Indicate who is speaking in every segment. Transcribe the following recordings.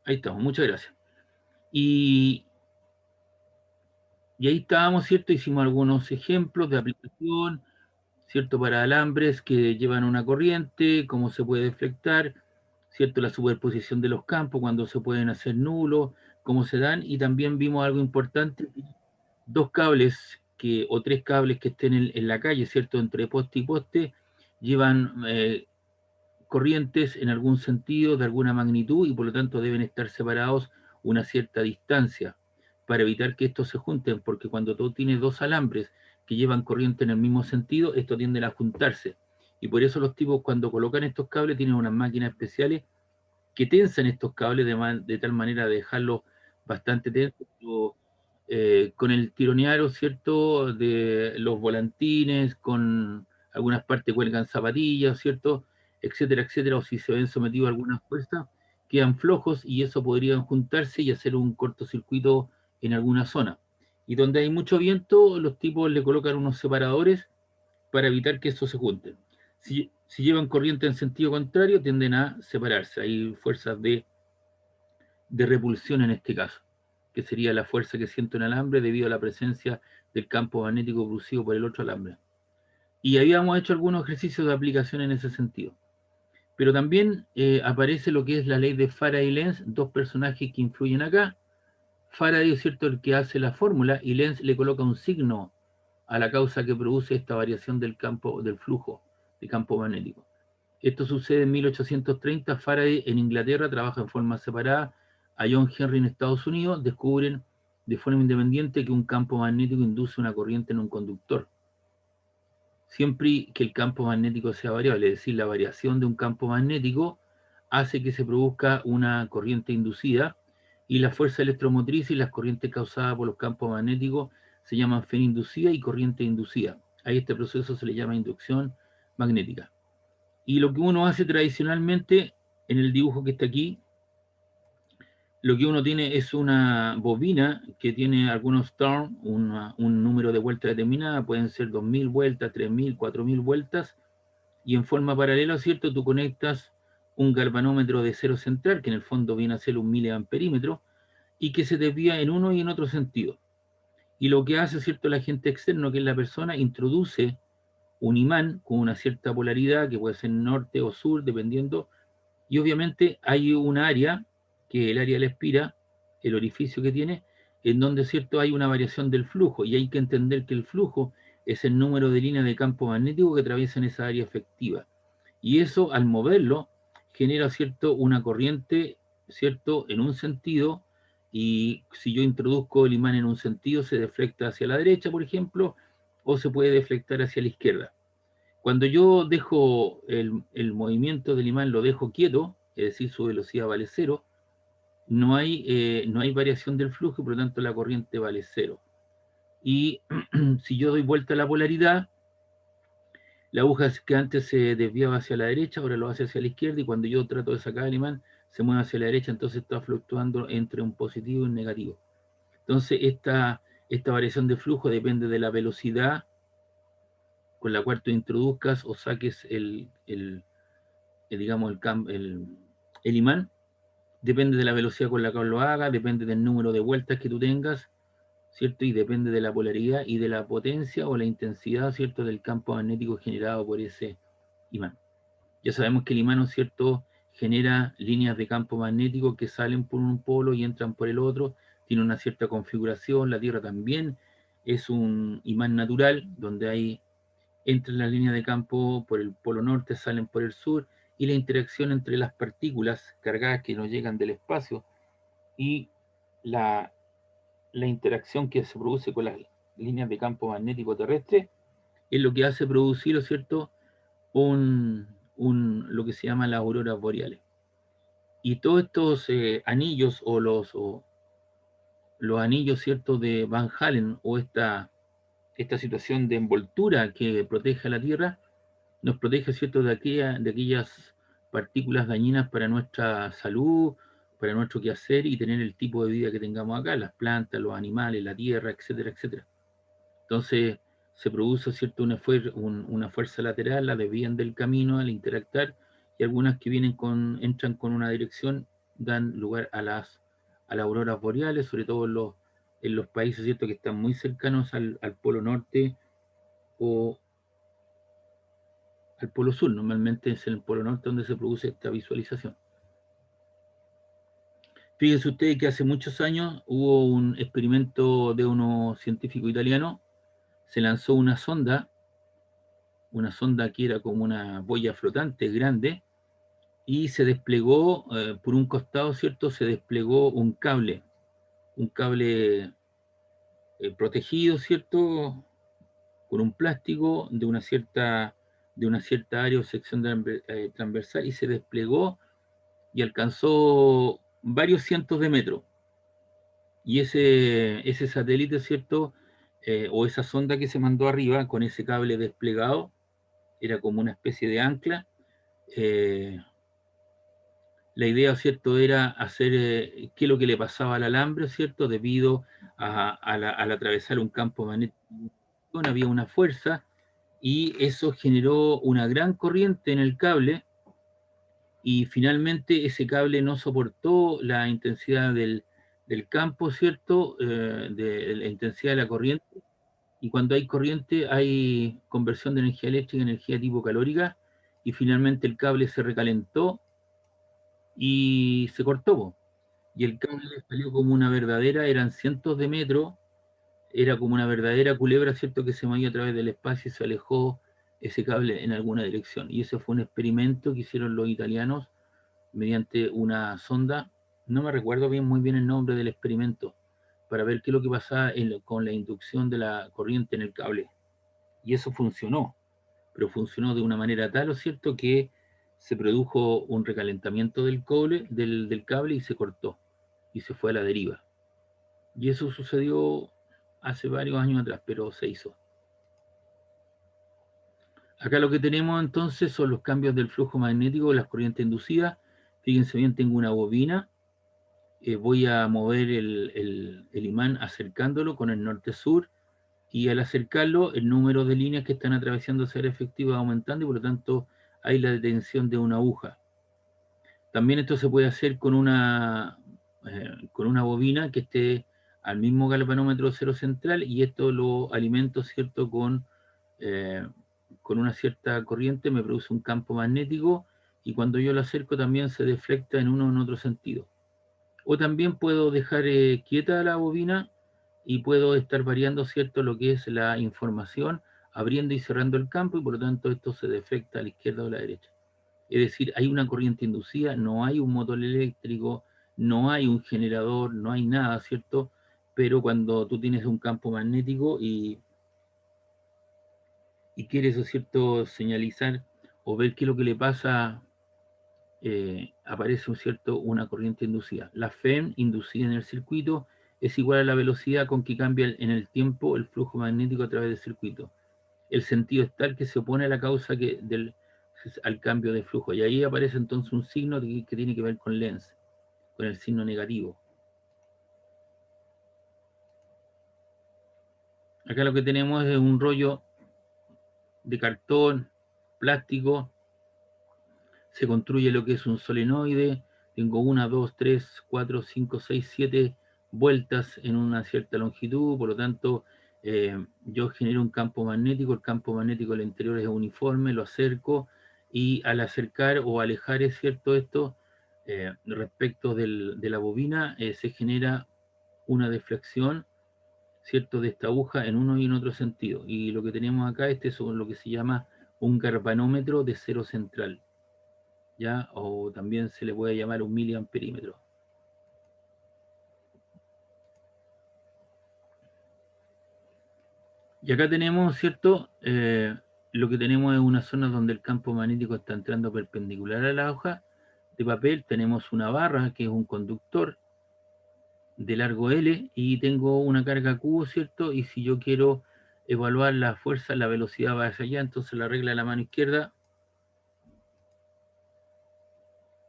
Speaker 1: Ahí estamos, muchas gracias. Y, y ahí estábamos, ¿cierto? Hicimos algunos ejemplos de aplicación, ¿cierto? Para alambres que llevan una corriente, cómo se puede deflectar, ¿cierto? La superposición de los campos, cuando se pueden hacer nulos, cómo se dan. Y también vimos algo importante, dos cables que, o tres cables que estén en la calle, ¿cierto? Entre poste y poste, llevan corrientes en algún sentido, de alguna magnitud, y por lo tanto deben estar separados una cierta distancia para evitar que estos se junten, porque cuando tú tienes dos alambres que llevan corriente en el mismo sentido, estos tienden a juntarse. Y por eso los tipos cuando colocan estos cables tienen unas máquinas especiales que tensan estos cables de tal manera de dejarlos bastante tensos, con el tironearo, ¿cierto? De los volantines, con algunas partes cuelgan zapatillas, ¿cierto? Etcétera, etcétera, o si se ven sometidos a alguna fuerza, quedan flojos y eso podrían juntarse y hacer un cortocircuito en alguna zona. Y donde hay mucho viento, los tipos le colocan unos separadores para evitar que eso se junte. Si llevan corriente en sentido contrario, tienden a separarse. Hay fuerzas de repulsión en este caso, que sería la fuerza que siente un alambre debido a la presencia del campo magnético producido por el otro alambre. Y habíamos hecho algunos ejercicios de aplicación en ese sentido. Pero también aparece lo que es la ley de Faraday y Lenz, dos personajes que influyen acá. Faraday es cierto el que hace la fórmula y Lenz le coloca un signo a la causa que produce esta variación del campo, del flujo de campo magnético. Esto sucede en 1830. Faraday en Inglaterra trabaja en forma separada. A John Henry en Estados Unidos descubren de forma independiente que un campo magnético induce una corriente en un conductor. Siempre que el campo magnético sea variable, es decir, la variación de un campo magnético hace que se produzca una corriente inducida y la fuerza electromotriz y las corrientes causadas por los campos magnéticos se llaman fe inducida y corriente inducida. A este proceso se le llama inducción magnética. Y lo que uno hace tradicionalmente en el dibujo que está aquí, lo que uno tiene es una bobina que tiene algunos turns, un número de vueltas determinada, pueden ser 2000 vueltas, 3000, 4000 vueltas, y en forma paralela, ¿cierto? Tú conectas un galvanómetro de cero central, que en el fondo viene a ser un miliamperímetro, y que se desvía en uno y en otro sentido. Y lo que hace, ¿cierto? El agente externo, que es la persona, introduce un imán con una cierta polaridad, que puede ser norte o sur, dependiendo. Y obviamente hay un área, que es el área de la espira, el orificio que tiene, en donde, ¿cierto?, hay una variación del flujo, y hay que entender que el flujo es el número de líneas de campo magnético que atraviesan esa área efectiva. Y eso, al moverlo, genera, ¿cierto?, una corriente, ¿cierto?, en un sentido, y si yo introduzco el imán en un sentido, se deflecta hacia la derecha, por ejemplo, o se puede deflectar hacia la izquierda. Cuando yo dejo el movimiento del imán, lo dejo quieto, es decir, su velocidad vale cero, no hay variación del flujo y por lo tanto la corriente vale cero. Y si yo doy vuelta a la polaridad, la aguja que antes se desviaba hacia la derecha, ahora lo hace hacia la izquierda, y cuando yo trato de sacar el imán, se mueve hacia la derecha, entonces está fluctuando entre un positivo y un negativo. Entonces, esta variación de flujo depende de la velocidad con la cual tú introduzcas o saques digamos, el imán, depende de la velocidad con la cual lo haga, depende del número de vueltas que tú tengas, ¿cierto? Y depende de la polaridad y de la potencia o la intensidad, ¿cierto?, del campo magnético generado por ese imán. Ya sabemos que el imán, ¿cierto?, genera líneas de campo magnético que salen por un polo y entran por el otro, tiene una cierta configuración. La Tierra también es un imán natural, donde hay entran las líneas de campo por el polo norte, salen por el sur, y la interacción entre las partículas cargadas que nos llegan del espacio y la, la interacción que se produce con las líneas de campo magnético terrestre es lo que hace producir, ¿no es cierto?, lo que se llama las auroras boreales. Y todos estos anillos los anillos, ¿cierto?, de Van Halen, o esta situación de envoltura que protege a la Tierra, nos protege, ¿cierto?, de aquellas partículas dañinas para nuestra salud, para nuestro quehacer y tener el tipo de vida que tengamos acá, las plantas, los animales, la tierra, etcétera, etcétera. Entonces, se produce, ¿cierto?, una fuerza lateral, la desvían del camino al interactuar, y algunas que entran con una dirección dan lugar a las auroras boreales, sobre todo en los países, ¿cierto?, que están muy cercanos al polo norte o al polo sur. Normalmente es en el polo norte donde se produce esta visualización. Fíjense ustedes que hace muchos años hubo un experimento de unos científicos italianos. Se lanzó una sonda que era como una boya flotante grande, y se desplegó por un costado, ¿cierto? Se desplegó un cable protegido, ¿cierto? Con un plástico de una cierta área o sección transversal, y se desplegó y alcanzó varios cientos de metros. Y ese satélite, ¿cierto? O esa sonda que se mandó arriba con ese cable desplegado, era como una especie de ancla. La idea, ¿cierto?, era hacer qué es lo que le pasaba al alambre, ¿cierto? Debido al atravesar un campo magnético, había una fuerza, y eso generó una gran corriente en el cable, y finalmente ese cable no soportó la intensidad del campo, ¿cierto? De la intensidad de la corriente, y cuando hay corriente hay conversión de energía eléctrica en energía tipo calórica, y finalmente el cable se recalentó y se cortó. Y el cable salió como una verdadera, eran cientos de metros, era como una verdadera culebra, ¿cierto?, que se movía a través del espacio, y se alejó ese cable en alguna dirección. Y ese fue un experimento que hicieron los italianos mediante una sonda. No me recuerdo muy bien el nombre del experimento, para ver qué es lo que pasaba con la inducción de la corriente en el cable. Y eso funcionó, pero funcionó de una manera tal, ¿o cierto?, que se produjo un recalentamiento del cable, y se cortó y se fue a la deriva. Y eso sucedió hace varios años atrás, pero se hizo. Acá lo que tenemos entonces son los cambios del flujo magnético de las corrientes inducidas. Fíjense bien, tengo una bobina. Voy a mover el imán acercándolo con el norte-sur, y al acercarlo el número de líneas que están atravesando esa área efectiva va aumentando, y por lo tanto hay la detención de una aguja. También esto se puede hacer con una bobina que esté al mismo galvanómetro cero central, y esto lo alimento, ¿cierto?, eh, con una cierta corriente, me produce un campo magnético, y cuando yo lo acerco también se deflecta en uno o en otro sentido. O también puedo dejar quieta la bobina, y puedo estar variando, ¿cierto?, lo que es la información, abriendo y cerrando el campo, y por lo tanto esto se deflecta a la izquierda o a la derecha. Es decir, hay una corriente inducida, no hay un motor eléctrico, no hay un generador, no hay nada, ¿cierto? Pero cuando tú tienes un campo magnético y quieres, ¿cierto?, señalizar o ver qué es lo que le pasa, aparece, una corriente inducida. La FEM inducida en el circuito es igual a la velocidad con que cambia en el tiempo el flujo magnético a través del circuito. El sentido es tal que se opone a la causa al cambio de flujo. Y ahí aparece entonces un signo que tiene que ver con Lenz, con el signo negativo. Acá lo que tenemos es un rollo de cartón, plástico. Se construye lo que es un solenoide. Tengo 1, 2, 3, 4, 5, 6, 7 vueltas en una cierta longitud, por lo tanto yo genero un campo magnético. El campo magnético del interior es uniforme, lo acerco, y al acercar o alejar, es cierto, esto respecto de la bobina, se genera una deflexión, cierto, de esta aguja en uno y en otro sentido. Y lo que tenemos acá, este es lo que se llama un galvanómetro de cero central, ¿ya? O también se le puede llamar un miliamperímetro. Y acá tenemos, ¿cierto? Lo que tenemos es una zona donde el campo magnético está entrando perpendicular a la hoja de papel. Tenemos una barra que es un conductor de largo L, y tengo una carga Q, ¿cierto? Y si yo quiero evaluar la fuerza, la velocidad va hacia allá, entonces la regla de la mano izquierda,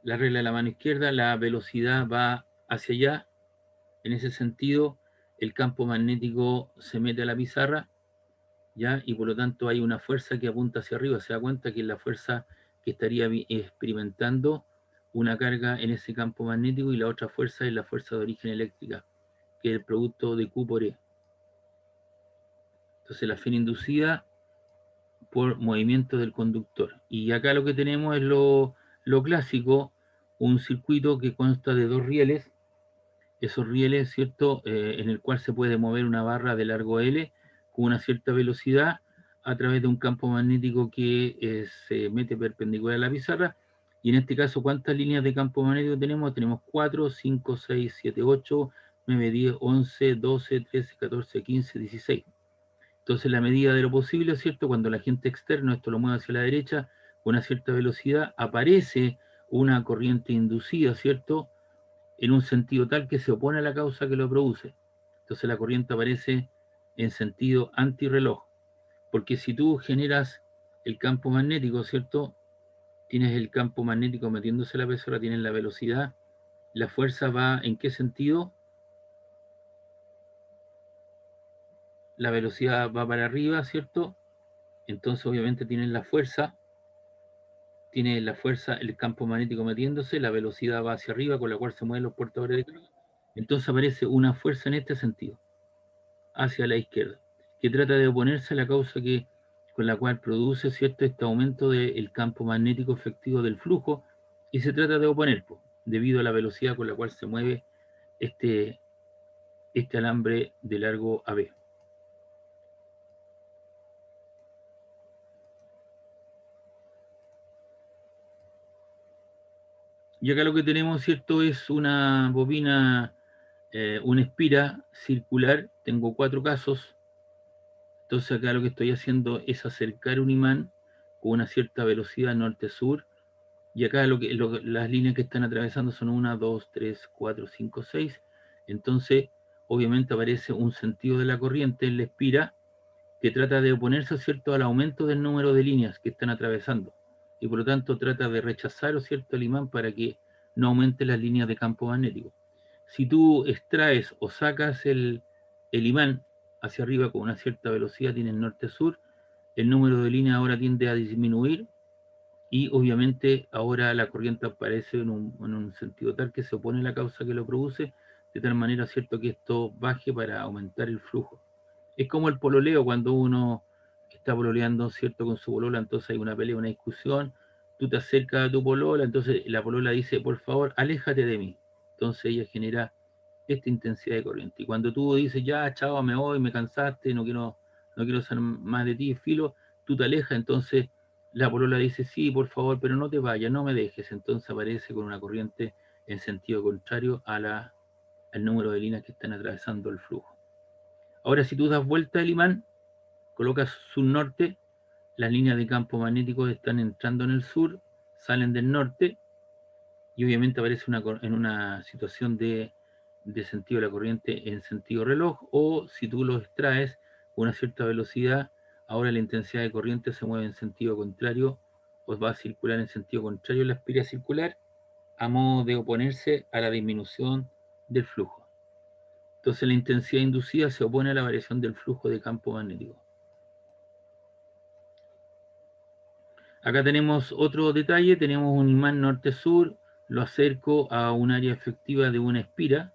Speaker 1: la velocidad va hacia allá. En ese sentido, el campo magnético se mete a la pizarra, ¿ya? Y por lo tanto hay una fuerza que apunta hacia arriba. Se da cuenta que es la fuerza que estaría experimentando una carga en ese campo magnético y la otra fuerza es la fuerza de origen eléctrica, que es el producto de Q por E. Entonces la fina inducida por movimiento del conductor. Y acá lo que tenemos es lo clásico, un circuito que consta de dos rieles, esos rieles, ¿cierto?, en el cual se puede mover una barra de largo L con una cierta velocidad a través de un campo magnético que se mete perpendicular a la pizarra. Y en este caso, ¿cuántas líneas de campo magnético tenemos? Tenemos 4, 5, 6, 7, 8, 9, 10, 11, 12, 13, 14, 15, 16. Entonces, la medida de lo posible, ¿cierto? Cuando el agente externo, esto lo mueve hacia la derecha, con una cierta velocidad, aparece una corriente inducida, ¿cierto?, en un sentido tal que se opone a la causa que lo produce. Entonces la corriente aparece en sentido antirreloj. Porque si tú generas el campo magnético, ¿cierto? Tienes el campo magnético metiéndose en la pezora, tienes la velocidad, la fuerza va ¿en qué sentido? La velocidad va para arriba, ¿cierto? Entonces obviamente tienes la fuerza, el campo magnético metiéndose, la velocidad va hacia arriba con la cual se mueven los portadores de carga. Entonces aparece una fuerza en este sentido, hacia la izquierda, que trata de oponerse a la causa con la cual produce cierto este aumento del campo magnético efectivo del flujo, y se trata de oponer, debido a la velocidad con la cual se mueve este, este alambre de largo AB. Y acá lo que tenemos, ¿cierto?, es una bobina, una espira circular. Tengo 4 casos. Entonces acá lo que estoy haciendo es acercar un imán con una cierta velocidad norte-sur. Y acá las líneas que están atravesando son 1, 2, 3, 4, 5, 6. Entonces, obviamente aparece un sentido de la corriente en la espira que trata de oponerse, ¿cierto?, al aumento del número de líneas que están atravesando. Y por lo tanto trata de rechazar, ¿cierto?, el imán para que no aumente las líneas de campo magnético. Si tú extraes o sacas el imán hacia arriba con una cierta velocidad, tienes norte-sur, el número de líneas ahora tiende a disminuir y obviamente ahora la corriente aparece en un sentido tal que se opone a la causa que lo produce, de tal manera, ¿cierto?, que esto baje para aumentar el flujo. Es como el pololeo, cuando uno está pololeando, ¿cierto?, con su polola, entonces hay una pelea, una discusión, tú te acercas a tu polola, entonces la polola dice, por favor, aléjate de mí. Entonces ella genera esta intensidad de corriente. Y cuando tú dices, ya, chao, me voy, me cansaste, no quiero ser más de ti, filo, tú te alejas, entonces la polola dice, sí, por favor, pero no te vayas, no me dejes. Entonces aparece con una corriente en sentido contrario al número de líneas que están atravesando el flujo. Ahora, si tú das vuelta al imán, colocas sur norte, las líneas de campo magnético están entrando en el sur, salen del norte, y obviamente aparece en una situación de sentido de la corriente en sentido reloj, o si tú lo extraes con una cierta velocidad, ahora la intensidad de corriente se mueve en sentido contrario, o va a circular en sentido contrario la espira circular, a modo de oponerse a la disminución del flujo. Entonces la intensidad inducida se opone a la variación del flujo de campo magnético. Acá tenemos otro detalle, tenemos un imán norte-sur, lo acerco a un área efectiva de una espira.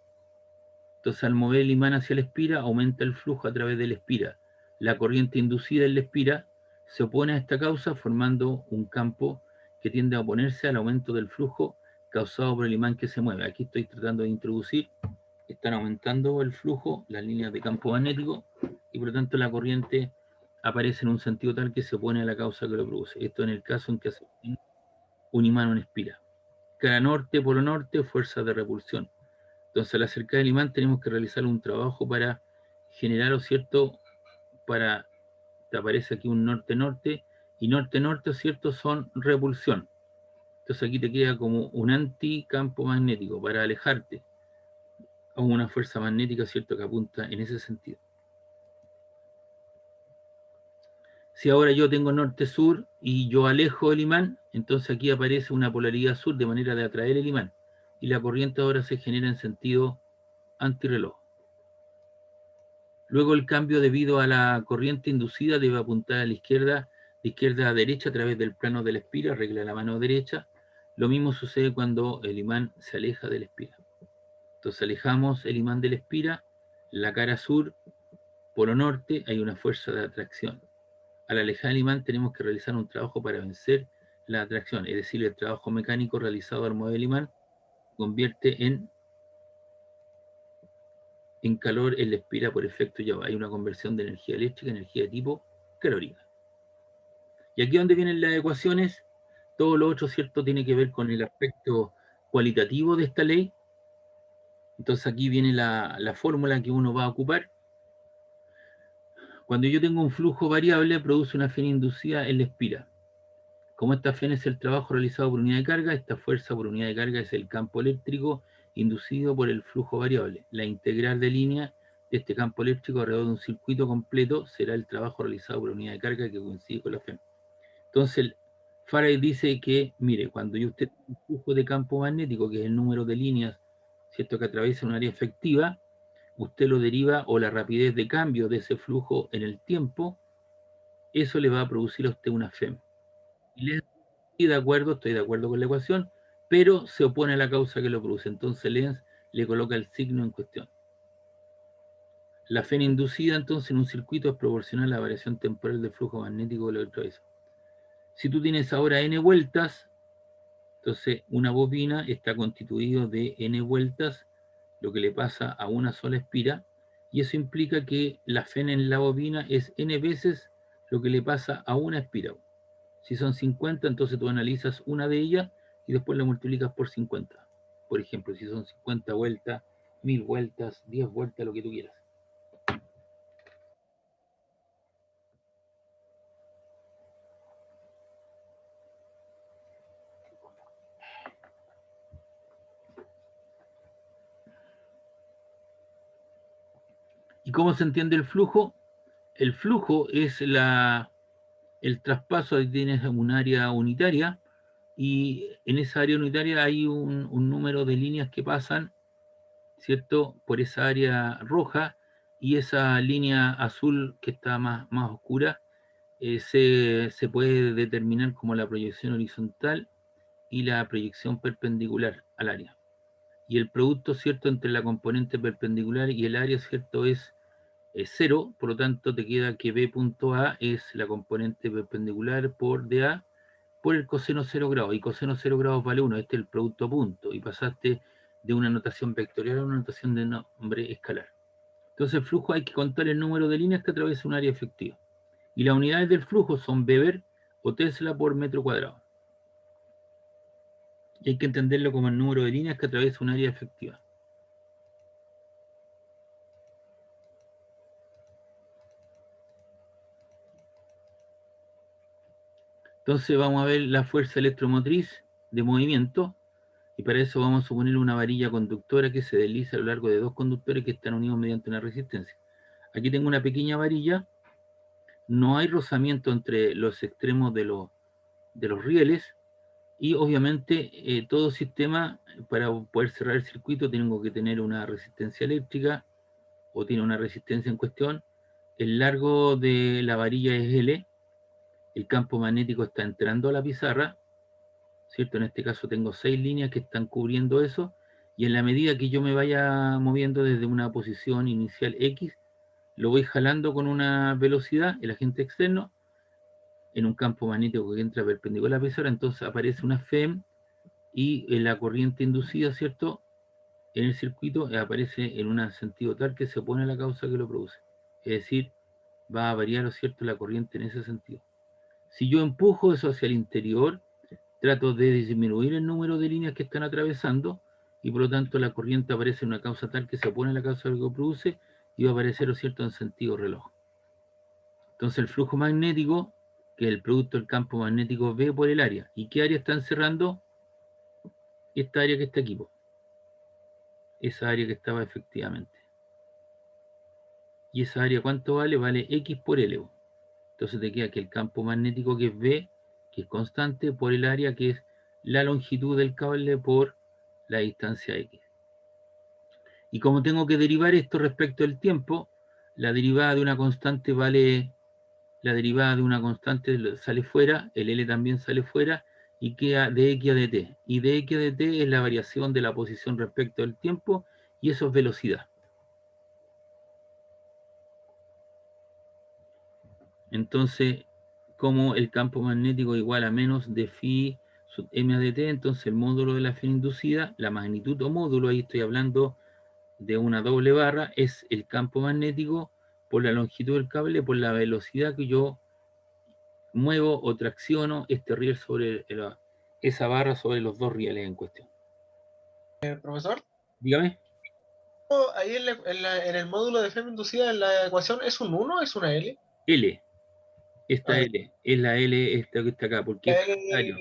Speaker 1: Entonces al mover el imán hacia la espira, aumenta el flujo a través de la espira. La corriente inducida en la espira se opone a esta causa formando un campo que tiende a oponerse al aumento del flujo causado por el imán que se mueve. Aquí estoy tratando de introducir, están aumentando el flujo, las líneas de campo magnético, y por lo tanto la corriente aparece en un sentido tal que se opone a la causa que lo produce. Esto en el caso en que se un imán o una espira. Cara norte, polo norte, fuerza de repulsión. Entonces, al acercar el imán tenemos que realizar un trabajo para generar, ¿o cierto?, para, te aparece aquí un norte-norte, y norte-norte, ¿cierto?, son repulsión. Entonces aquí te queda como un anticampo magnético para alejarte, o una fuerza magnética, ¿cierto?, que apunta en ese sentido. Si ahora yo tengo norte-sur y yo alejo el imán, entonces aquí aparece una polaridad sur de manera de atraer el imán, y la corriente ahora se genera en sentido antirreloj. Luego el cambio debido a la corriente inducida debe apuntar a la izquierda, de izquierda a derecha a través del plano de la espira, regla la mano derecha. Lo mismo sucede cuando el imán se aleja de la espira. Entonces alejamos el imán de la espira, la cara sur, polo norte, hay una fuerza de atracción. Al alejar el imán tenemos que realizar un trabajo para vencer la atracción, es decir, el trabajo mecánico realizado al mover el imán se convierte en calor en la espira por efecto Joule. Hay una conversión de energía eléctrica en energía de tipo calórica. Y aquí donde vienen las ecuaciones, todo lo otro, ¿cierto?, tiene que ver con el aspecto cualitativo de esta ley. Entonces aquí viene la fórmula que uno va a ocupar. Cuando yo tengo un flujo variable, produce una Fn inducida en la espira. Como esta Fn es el trabajo realizado por unidad de carga, esta fuerza por unidad de carga es el campo eléctrico inducido por el flujo variable. La integral de línea de este campo eléctrico alrededor de un circuito completo será el trabajo realizado por unidad de carga que coincide con la Fn. Entonces, Faraday dice que, mire, cuando usted tiene un flujo de campo magnético, que es el número de líneas, ¿cierto?, que atraviesa un área efectiva, usted lo deriva, o la rapidez de cambio de ese flujo en el tiempo, eso le va a producir a usted una FEM. Y estoy de acuerdo con la ecuación, pero se opone a la causa que lo produce. Entonces Lenz le coloca el signo en cuestión. La FEM inducida entonces en un circuito es proporcional a la variación temporal del flujo magnético de la electrólisis. Si tú tienes ahora n vueltas, entonces una bobina está constituido de n vueltas, lo que le pasa a una sola espira, y eso implica que la FEN en la bobina es n veces lo que le pasa a una espira. Si son 50, entonces tú analizas una de ellas y después la multiplicas por 50. Por ejemplo, si son 50 vueltas, 1000 vueltas, 10 vueltas, lo que tú quieras. ¿Y cómo se entiende el flujo? El flujo es el traspaso, ahí tienes un área unitaria, y en esa área unitaria hay un número de líneas que pasan, ¿cierto?, por esa área roja, y esa línea azul que está más oscura se puede determinar como la proyección horizontal y la proyección perpendicular al área. Y el producto, ¿cierto?, entre la componente perpendicular y el área, ¿cierto?, es 0, por lo tanto te queda que B punto A es la componente perpendicular por DA por el coseno 0 grados, y coseno 0 grados vale 1, este es el producto a punto, y pasaste de una notación vectorial a una notación de nombre escalar. Entonces el flujo hay que contar el número de líneas que atraviesa un área efectiva, y las unidades del flujo son Weber o Tesla por metro cuadrado, y hay que entenderlo como el número de líneas que atraviesa un área efectiva. Entonces vamos a ver la fuerza electromotriz de movimiento, y para eso vamos a suponer una varilla conductora que se desliza a lo largo de dos conductores que están unidos mediante una resistencia. Aquí tengo una pequeña varilla, no hay rozamiento entre los extremos de los rieles, y obviamente todo sistema, para poder cerrar el circuito, tengo que tener una resistencia eléctrica, o tiene una resistencia en cuestión. El largo de la varilla es L, el campo magnético está entrando a la pizarra, ¿cierto? En este caso tengo 6 líneas que están cubriendo eso, y en la medida que yo me vaya moviendo desde una posición inicial X, lo voy jalando con una velocidad, el agente externo, en un campo magnético que entra perpendicular a la pizarra, entonces aparece una FEM, y la corriente inducida, ¿cierto?, en el circuito aparece en un sentido tal que se opone a la causa que lo produce. Es decir, va a variar, ¿cierto?, la corriente en ese sentido. Si yo empujo eso hacia el interior, trato de disminuir el número de líneas que están atravesando, y por lo tanto la corriente aparece en una causa tal que se opone a la causa que lo produce, y va a aparecer, ¿cierto?, en sentido reloj. Entonces el flujo magnético, que es el producto del campo magnético B por el área. ¿Y qué área están cerrando? Esta área que está aquí, esa área que estaba efectivamente. ¿Y esa área cuánto vale? Vale X por L. Entonces te queda que el campo magnético, que es B, que es constante, por el área, que es la longitud del cable por la distancia X. Y como tengo que derivar esto respecto del tiempo, la derivada de una constante vale, la derivada de una constante sale fuera, el L también sale fuera, y queda de X a dt. Y de X a dt es la variación de la posición respecto del tiempo, y eso es velocidad. Entonces, como el campo magnético igual a menos de phi sub m a dt, entonces el módulo de la fén inducida, la magnitud o módulo, ahí estoy hablando de una doble barra, es el campo magnético por la longitud del cable, por la velocidad que yo muevo o tracciono este riel sobre esa barra sobre los dos rieles en cuestión.
Speaker 2: Profesor,
Speaker 1: Dígame.
Speaker 2: ahí en el módulo de fem inducida en la ecuación, ¿es un 1 o es una L?
Speaker 1: L, esta
Speaker 2: Ok.
Speaker 1: L, es la L esta que está acá, porque es área.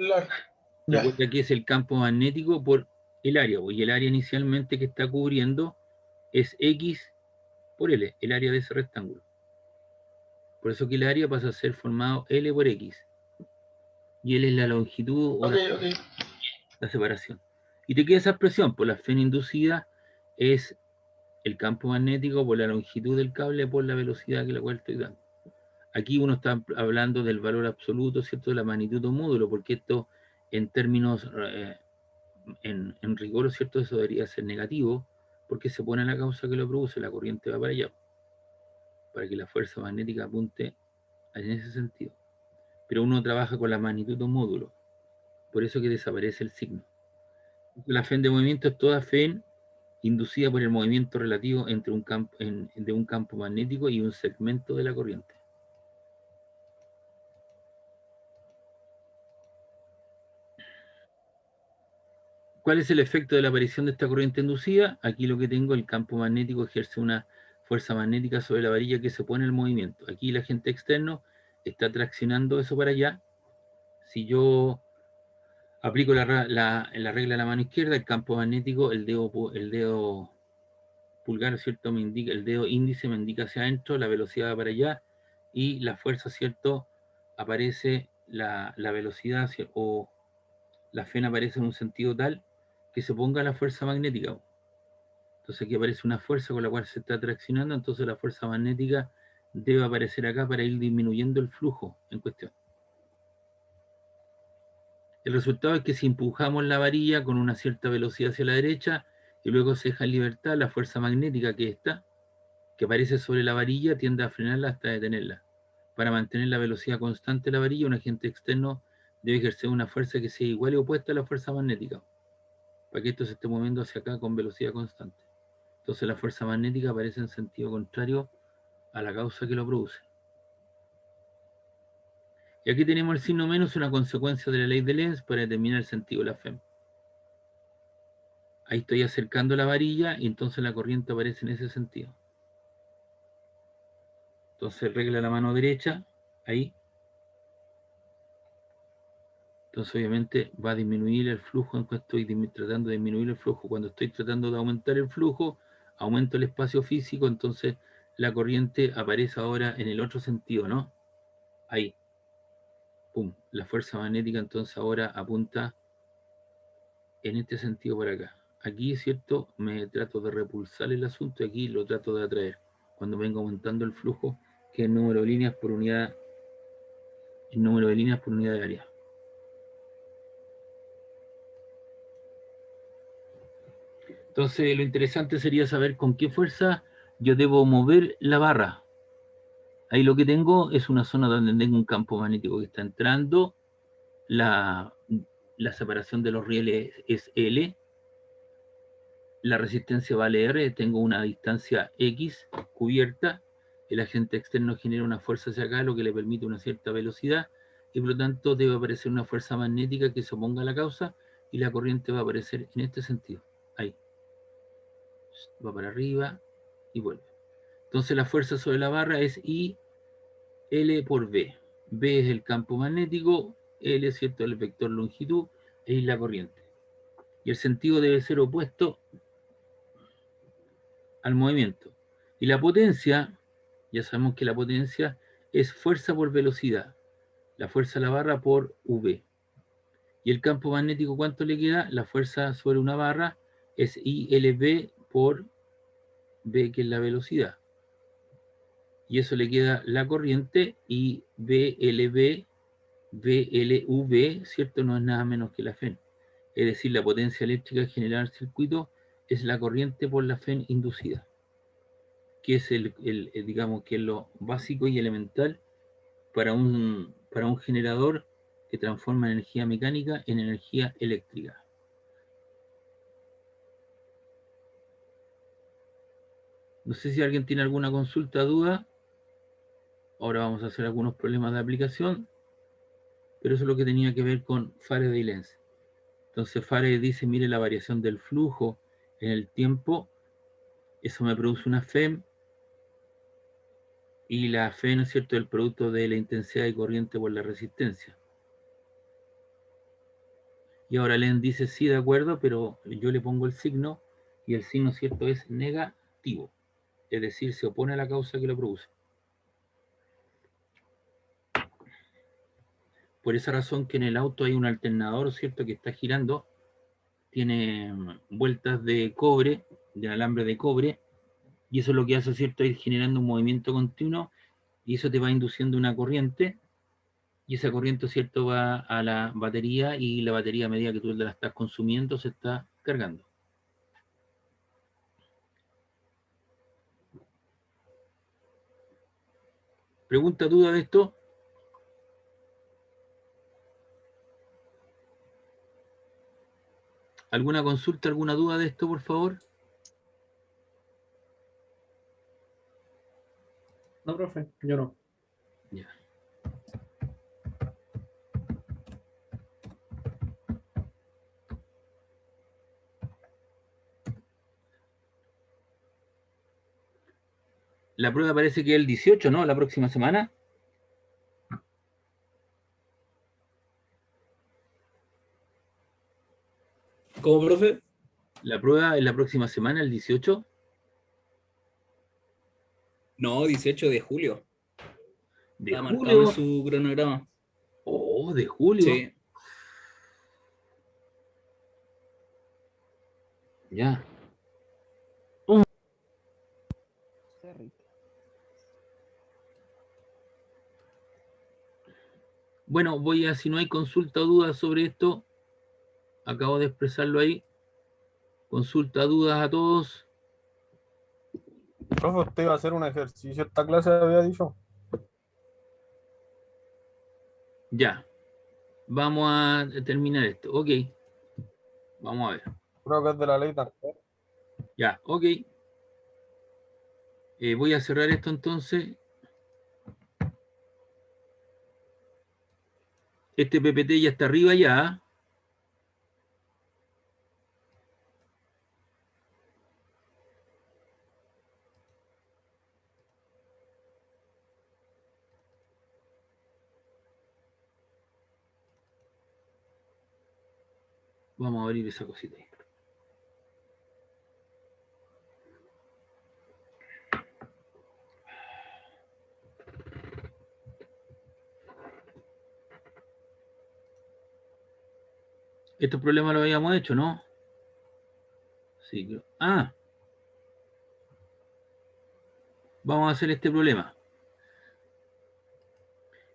Speaker 2: Ya.
Speaker 1: Recuerda que es el campo magnético por el área, y el área inicialmente que está cubriendo es X por L, el área de ese rectángulo. Por eso que el área pasa a ser formado L por X. Y L es la longitud o la separación. Y te queda esa expresión, por la fén inducida es el campo magnético por la longitud del cable por la velocidad que la cual estoy dando. Aquí uno está hablando del valor absoluto, ¿cierto? De la magnitud de un módulo, porque esto en términos, en rigor, ¿cierto? Eso debería ser negativo, porque se pone la causa que lo produce, la corriente va para allá, para que la fuerza magnética apunte en ese sentido. Pero uno trabaja con la magnitud de un módulo, por eso que desaparece el signo. La fén de movimiento es toda fén inducida por el movimiento relativo entre de un campo magnético y un segmento de la corriente. ¿Cuál es el efecto de la aparición de esta corriente inducida? Aquí lo que tengo, el campo magnético ejerce una fuerza magnética sobre la varilla que se pone en movimiento. Aquí el agente externo está traccionando eso para allá. Si yo aplico la regla de la mano izquierda, el campo magnético, el dedo pulgar, ¿cierto? Me indica, el dedo índice me indica hacia adentro, la velocidad va para allá, y la fuerza, ¿cierto? Aparece la velocidad, o la fén aparece en un sentido tal que se ponga la fuerza magnética. Entonces aquí aparece una fuerza con la cual se está traccionando, entonces la fuerza magnética debe aparecer acá para ir disminuyendo el flujo en cuestión. El resultado es que si empujamos la varilla con una cierta velocidad hacia la derecha y luego se deja en libertad, la fuerza magnética que aparece sobre la varilla, tiende a frenarla hasta detenerla. Para mantener la velocidad constante de la varilla, un agente externo debe ejercer una fuerza que sea igual y opuesta a la fuerza magnética, para que esto se esté moviendo hacia acá con velocidad constante. Entonces la fuerza magnética aparece en sentido contrario a la causa que lo produce. Y aquí tenemos el signo menos, una consecuencia de la ley de Lenz para determinar el sentido de la FEM. Ahí estoy acercando la varilla y entonces la corriente aparece en ese sentido. Entonces regla la mano derecha, ahí. Entonces obviamente va a disminuir el flujo en cuanto estoy tratando de disminuir el flujo. Cuando estoy tratando de aumentar el flujo, aumento el espacio físico, entonces la corriente aparece ahora en el otro sentido, ¿no? Ahí. Pum. La fuerza magnética entonces ahora apunta en este sentido por acá. Aquí, ¿cierto? Me trato de repulsar el asunto y aquí lo trato de atraer. Cuando vengo aumentando el flujo, que es el número de líneas por unidad, el número de líneas por unidad de área. Entonces, lo interesante sería saber con qué fuerza yo debo mover la barra. Ahí lo que tengo es una zona donde tengo un campo magnético que está entrando. La, la separación de los rieles es L. La resistencia vale R. Tengo una distancia X cubierta. El agente externo genera una fuerza hacia acá, lo que le permite una cierta velocidad. Y por lo tanto debe aparecer una fuerza magnética que se oponga a la causa. Y la corriente va a aparecer en este sentido. Ahí. Va para arriba y vuelve. Entonces la fuerza sobre la barra es I L por B. B es el campo magnético, L, ¿cierto?, el vector longitud, e la corriente. Y el sentido debe ser opuesto al movimiento. Y la potencia, ya sabemos que la potencia es fuerza por velocidad. La fuerza a la barra por V. Y el campo magnético, ¿cuánto le queda? La fuerza sobre una barra es ILB por V, que es la velocidad. Y eso le queda la corriente, y BLB VLV, ¿cierto? No es nada menos que la FEN. Es decir, la potencia eléctrica generada en el circuito es la corriente por la FEN inducida, que es digamos, que es lo básico y elemental para un generador que transforma energía mecánica en energía eléctrica. No sé si alguien tiene alguna consulta, duda. Ahora vamos a hacer algunos problemas de aplicación, pero eso es lo que tenía que ver con Faraday-Lenz. Entonces Faraday dice, mire la variación del flujo en el tiempo, eso me produce una FEM, y la FEM, ¿no es cierto?, el producto de la intensidad de corriente por la resistencia. Y ahora Lenz dice, sí, de acuerdo, pero yo le pongo el signo, y el signo, ¿cierto?, es negativo, es decir, se opone a la causa que lo produce. Por esa razón que en el auto hay un alternador, ¿cierto?, que está girando, tiene vueltas de cobre, de alambre de cobre, y eso es lo que hace, ¿cierto?, ir generando un movimiento continuo, y eso te va induciendo una corriente, y esa corriente, ¿cierto?, va a la batería, y la batería, a medida que tú la estás consumiendo, se está cargando. ¿Pregunta, duda de esto? ¿Alguna consulta, alguna duda de esto, por favor?
Speaker 3: No, profe, yo no.
Speaker 1: Ya. La prueba parece que es el 18, ¿no? La próxima semana.
Speaker 3: ¿Cómo, profe?
Speaker 1: La prueba es la próxima semana, el 18.
Speaker 3: No, 18 de julio.
Speaker 1: De
Speaker 3: Está marcado en
Speaker 1: julio.
Speaker 3: su cronograma.
Speaker 1: Oh, de julio.
Speaker 3: Sí.
Speaker 1: Ya. Bueno, voy a, si no hay consulta o duda sobre esto, acabo de expresarlo ahí. Consulta, dudas a todos.
Speaker 4: Profe, usted iba a hacer un ejercicio esta clase, había dicho.
Speaker 1: Ya. Vamos a terminar esto. Ok. Vamos a ver.
Speaker 4: Creo que es de la ley también.
Speaker 1: Ya, ok. Voy a cerrar esto entonces. Este PPT ya está arriba ya. Vamos a abrir esa cosita ahí. Estos problemas los habíamos hecho, ¿no? Sí. Ah. Vamos a hacer este problema.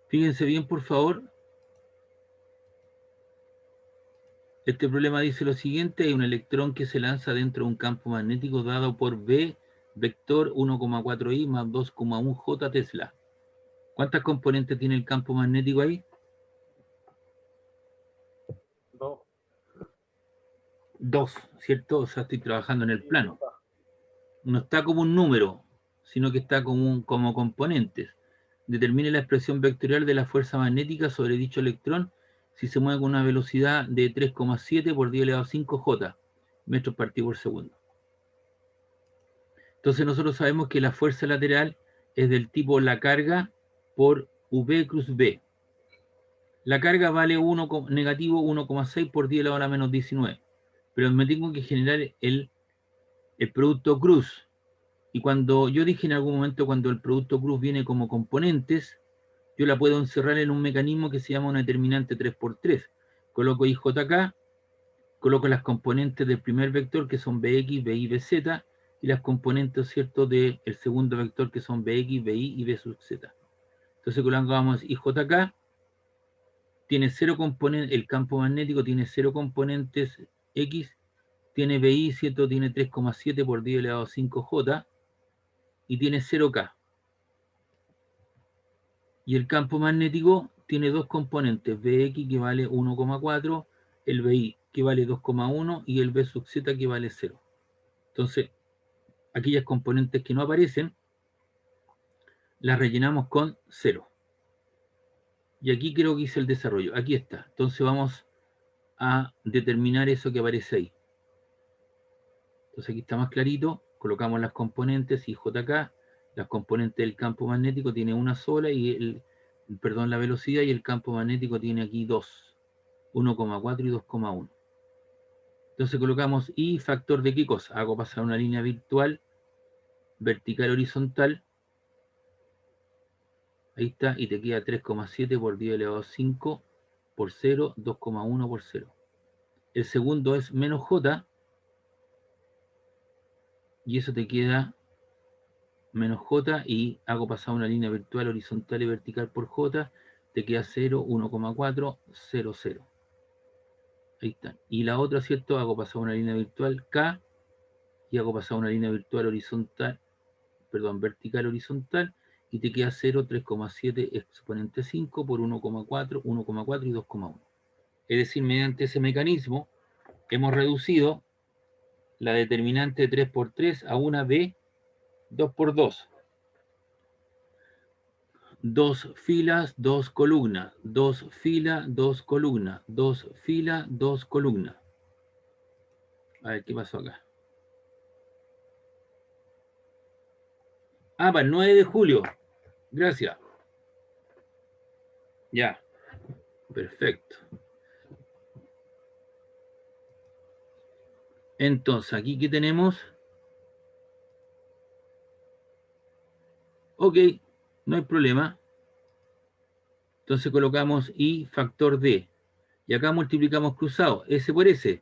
Speaker 1: Fíjense bien, por favor. Este problema dice lo siguiente: hay un electrón que se lanza dentro de un campo magnético dado por B, vector 1,4i más 2,1 j Tesla. ¿Cuántas componentes tiene el campo magnético ahí?
Speaker 4: Dos.
Speaker 1: 2, ¿cierto? O sea, estoy trabajando en el plano. No está como un número, sino que está como componentes. Determine la expresión vectorial de la fuerza magnética sobre dicho electrón si se mueve con una velocidad de 3,7 por 10 elevado a 5 j metros partido por segundo. Entonces nosotros sabemos que la fuerza lateral es del tipo la carga por V cruz B. La carga vale negativo 1,6 por 10 elevado a la menos 19. Pero me tengo que generar el producto cruz. Y cuando yo dije en algún momento, cuando el producto cruz viene como componentes, yo la puedo encerrar en un mecanismo que se llama una determinante 3×3. Coloco IJK, coloco las componentes del primer vector, que son Bx, By, Bz, y las componentes, ¿cierto?, del segundo vector, que son Bx, By y B sub z. Entonces colocamos IJK, tiene 0 componentes, el campo magnético tiene 0 componentes X, tiene BI, ¿cierto? Tiene 3,7 por 10 elevado a 5J y tiene 0K. Y el campo magnético tiene 2 componentes, Bx que vale 1,4, el BI que vale 2,1 y el B sub Z que vale 0. Entonces, aquellas componentes que no aparecen, las rellenamos con 0. Y aquí creo que hice el desarrollo. Aquí está. Entonces vamos a determinar eso que aparece ahí. Entonces aquí está más clarito. Colocamos las componentes y JK. Las componentes del campo magnético tiene una sola y la velocidad, y el campo magnético tiene aquí 2. 1,4 y 2,1. Entonces colocamos I factor de qué cosa. Hago pasar una línea virtual, vertical, horizontal. Ahí está, y te queda 3,7 por 10 elevado a 5 por 0, 2,1 por 0. El segundo es menos J, y eso te queda menos J, y hago pasar una línea virtual, horizontal y vertical por J, te queda 0, 1,4, 0, 0. Ahí está. Y la otra, ¿cierto? Hago pasar una línea virtual K, y hago pasar una línea virtual horizontal, vertical, horizontal, y te queda 0, 3,7 exponente 5 por 1,4, 1,4 y 2,1. Es decir, mediante ese mecanismo hemos reducido la determinante de 3 por 3 a una de 2 por 2. 2 filas, 2 columnas, 2 filas, 2 columnas, 2 filas, 2 columnas. A ver, ¿qué pasó acá? Ah, para el 9 de julio. Gracias. Ya. Perfecto. Entonces, aquí, ¿qué tenemos? Ok, no hay problema. Entonces colocamos I factor D. Y acá multiplicamos cruzado. S por S.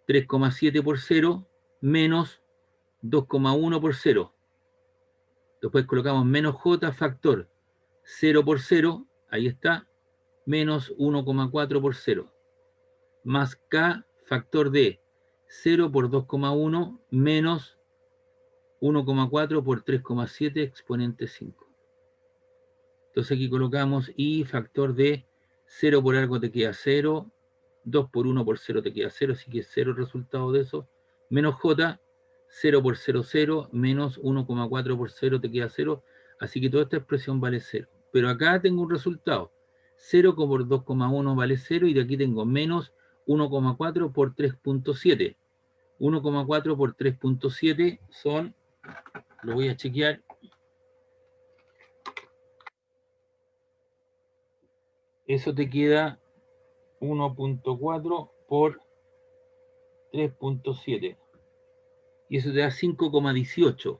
Speaker 1: 3,7 por 0 menos 2,1 por 0. Después colocamos menos J factor 0 por 0. Ahí está. Menos 1,4 por 0. Más K factor D. 0 por 2,1 menos 1,4 por 3,7 exponente 5. Entonces aquí colocamos I factor de 0 por algo te queda 0, 2 por 1 por 0 te queda 0, así que 0 el resultado de eso, menos J, 0 por 0, 0, menos 1,4 por 0 te queda 0, así que toda esta expresión vale 0. Pero acá tengo un resultado, 0 por 2,1 vale 0, y de aquí tengo menos 1,4 por 3,7. 1,4 por 3,7 son, lo voy a chequear, eso te queda 1,4 por 3,7. Y eso te da 5,18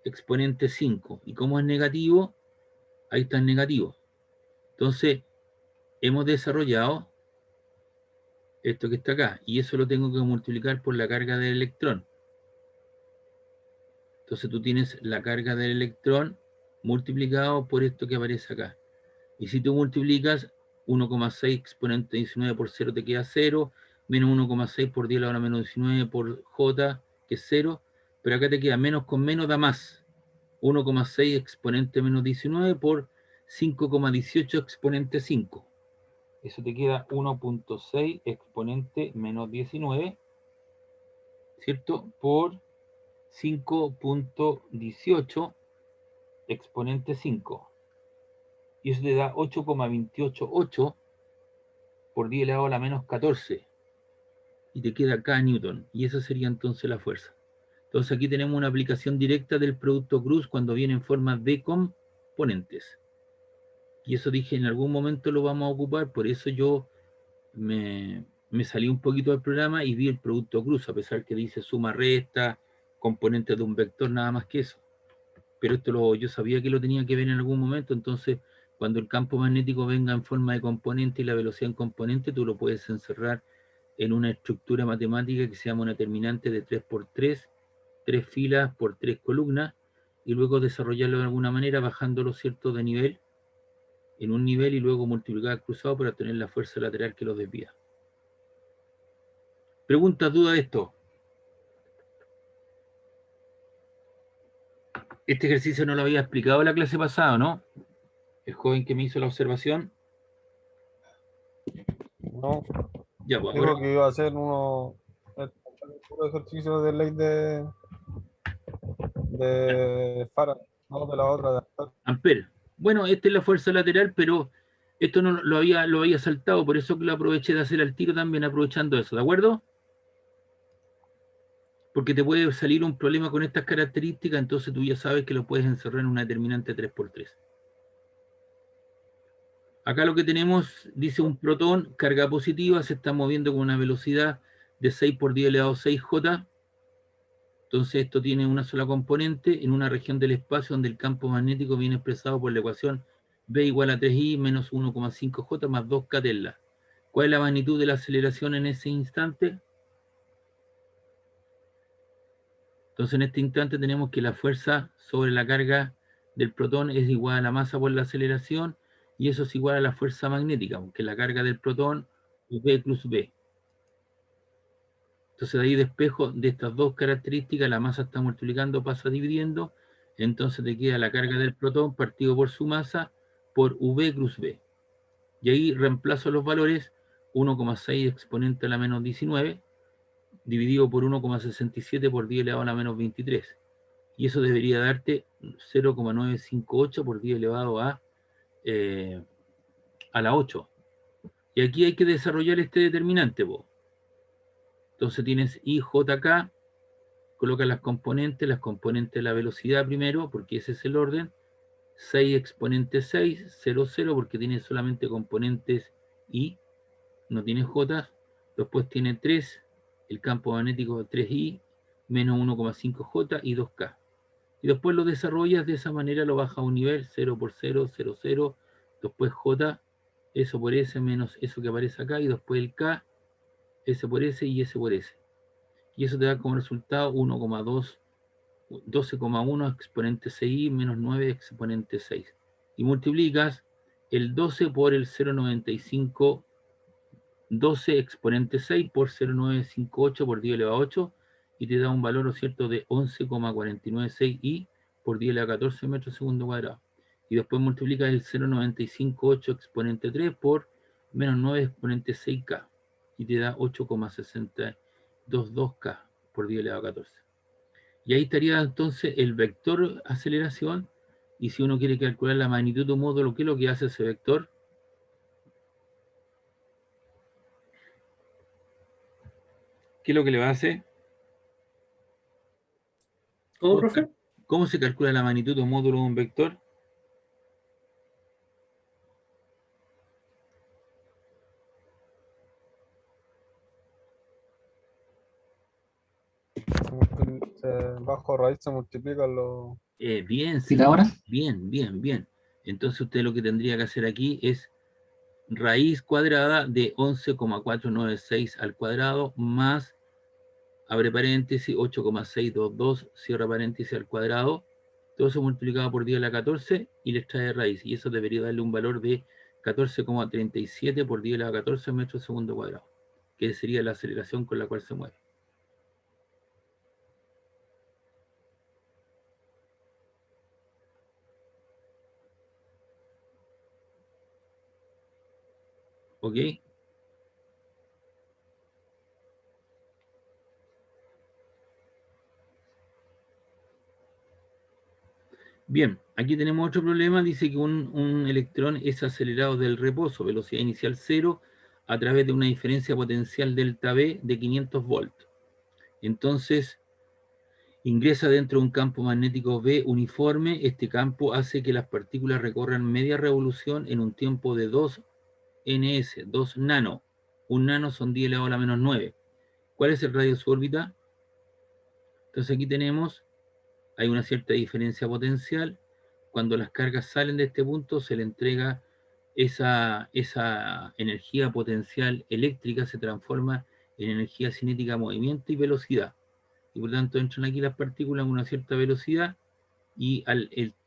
Speaker 1: exponente 5. Y como es negativo, ahí está el negativo. Entonces, hemos desarrollado esto que está acá. Y eso lo tengo que multiplicar por la carga del electrón. Entonces tú tienes la carga del electrón multiplicado por esto que aparece acá. Y si tú multiplicas 1,6 exponente 19 por 0 te queda 0, menos 1,6 por 10 a la hora menos 19 por J, que es 0, pero acá te queda menos con menos da más. 1,6 exponente menos 19 por 5,18 exponente 5. Eso te queda 1,6 exponente menos 19, ¿cierto? Por 5,18 exponente 5. Y eso te da 8,288 por 10 elevado a la menos 14. Y te queda K Newton. Y esa sería entonces la fuerza. Entonces aquí tenemos una aplicación directa del producto Cruz cuando viene en forma de componentes. Y eso dije, en algún momento lo vamos a ocupar, por eso yo me salí un poquito del programa y vi el producto Cruz, a pesar que dice suma, resta, componentes de un vector, nada más que eso. Pero esto yo sabía que lo tenía que ver en algún momento, entonces cuando el campo magnético venga en forma de componente y la velocidad en componente, tú lo puedes encerrar en una estructura matemática que se llama una determinante de 3 por 3, 3 filas por 3 columnas, y luego desarrollarlo de alguna manera bajándolo, ¿cierto?, de nivel en un nivel y luego multiplicar cruzado para obtener la fuerza lateral que los desvía. ¿Preguntas, dudas de esto? Este ejercicio no lo había explicado en la clase pasada, ¿no? El joven que me hizo la observación.
Speaker 4: No,
Speaker 1: Ya, pues
Speaker 4: dijo
Speaker 1: ahora,
Speaker 4: que iba a hacer puro ejercicio de ley de Faraday, no de la otra de Ampère.
Speaker 1: Ampere. Bueno, esta es la fuerza lateral, pero esto no lo había saltado, por eso que lo aproveché de hacer al tiro también aprovechando eso, ¿de acuerdo? Porque te puede salir un problema con estas características, entonces tú ya sabes que lo puedes encerrar en una determinante 3×3. Acá lo que tenemos, dice un protón, carga positiva, se está moviendo con una velocidad de 6 por 10 elevado a 6J. Entonces esto tiene una sola componente en una región del espacio donde el campo magnético viene expresado por la ecuación B igual a 3I menos 1,5J más 2K Tesla. ¿Cuál es la magnitud de la aceleración en ese instante? Entonces en este instante tenemos que la fuerza sobre la carga del protón es igual a la masa por la aceleración y eso es igual a la fuerza magnética, que la carga del protón es B plus B. Entonces de ahí despejo de estas dos características, la masa está multiplicando, pasa dividiendo, entonces te queda la carga del protón partido por su masa por V cruz B. Y ahí reemplazo los valores 1,6 exponente a la menos 19 dividido por 1,67 por 10 elevado a la menos 23. Y eso debería darte 0,958 por 10 elevado a la 8. Y aquí hay que desarrollar este determinante, po. Entonces tienes IJK, coloca las componentes de la velocidad primero, porque ese es el orden, 6 exponente 6, 0, 0, porque tiene solamente componentes I, no tiene J, después tiene 3, el campo magnético 3I, menos 1,5J y 2K. Y después lo desarrollas de esa manera, lo bajas a un nivel, 0 por 0, 0, 0, después J, eso por S menos eso que aparece acá, y después el K, S por S y S por S. Y eso te da como resultado 1,2, 12,1 exponente 6i menos 9 exponente 6. Y multiplicas el 12 por el 0,95, 12 exponente 6 por 0,958 por 10 elevado a 8, y te da un valor, ¿no es cierto?, de 11,496i por 10 elevado a 14 metros segundo cuadrado. Y después multiplicas el 0,958 exponente 3 por menos 9 exponente 6k, y te da 8,622k por 10 elevado a 14. Y ahí estaría entonces el vector aceleración, y si uno quiere calcular la magnitud de un módulo, ¿qué es lo que hace ese vector? ¿Qué es lo que le va a hacer?
Speaker 3: ¿Cómo, profe?
Speaker 1: ¿Cómo se calcula la magnitud de un módulo de un vector?
Speaker 4: Bajo raíz se multiplican los...
Speaker 1: Bien,
Speaker 5: ¿Sí ahora?
Speaker 1: bien, bien, bien. Entonces usted lo que tendría que hacer aquí es raíz cuadrada de 11,496 al cuadrado más, abre paréntesis, 8,622, cierra paréntesis al cuadrado, todo eso multiplicado por 10 a la 14 y le trae raíz. Y eso debería darle un valor de 14,37 por 10 a la 14 metros segundo cuadrado, que sería la aceleración con la cual se mueve. ¿Ok? Bien, aquí tenemos otro problema. Dice que un electrón es acelerado del reposo, velocidad inicial 0, a través de una diferencia potencial delta V de 500 volts. Entonces, ingresa dentro de un campo magnético B uniforme. Este campo hace que las partículas recorran media revolución en un tiempo de 2 ns, 2 nano. Un nano son 10 elevado a la menos 9. ¿Cuál es el radio de su órbita? Entonces aquí tenemos, hay una cierta diferencia potencial. Cuando las cargas salen de este punto, se le entrega esa energía potencial eléctrica, se transforma en energía cinética, movimiento y velocidad. Y por lo tanto entran aquí las partículas a una cierta velocidad, y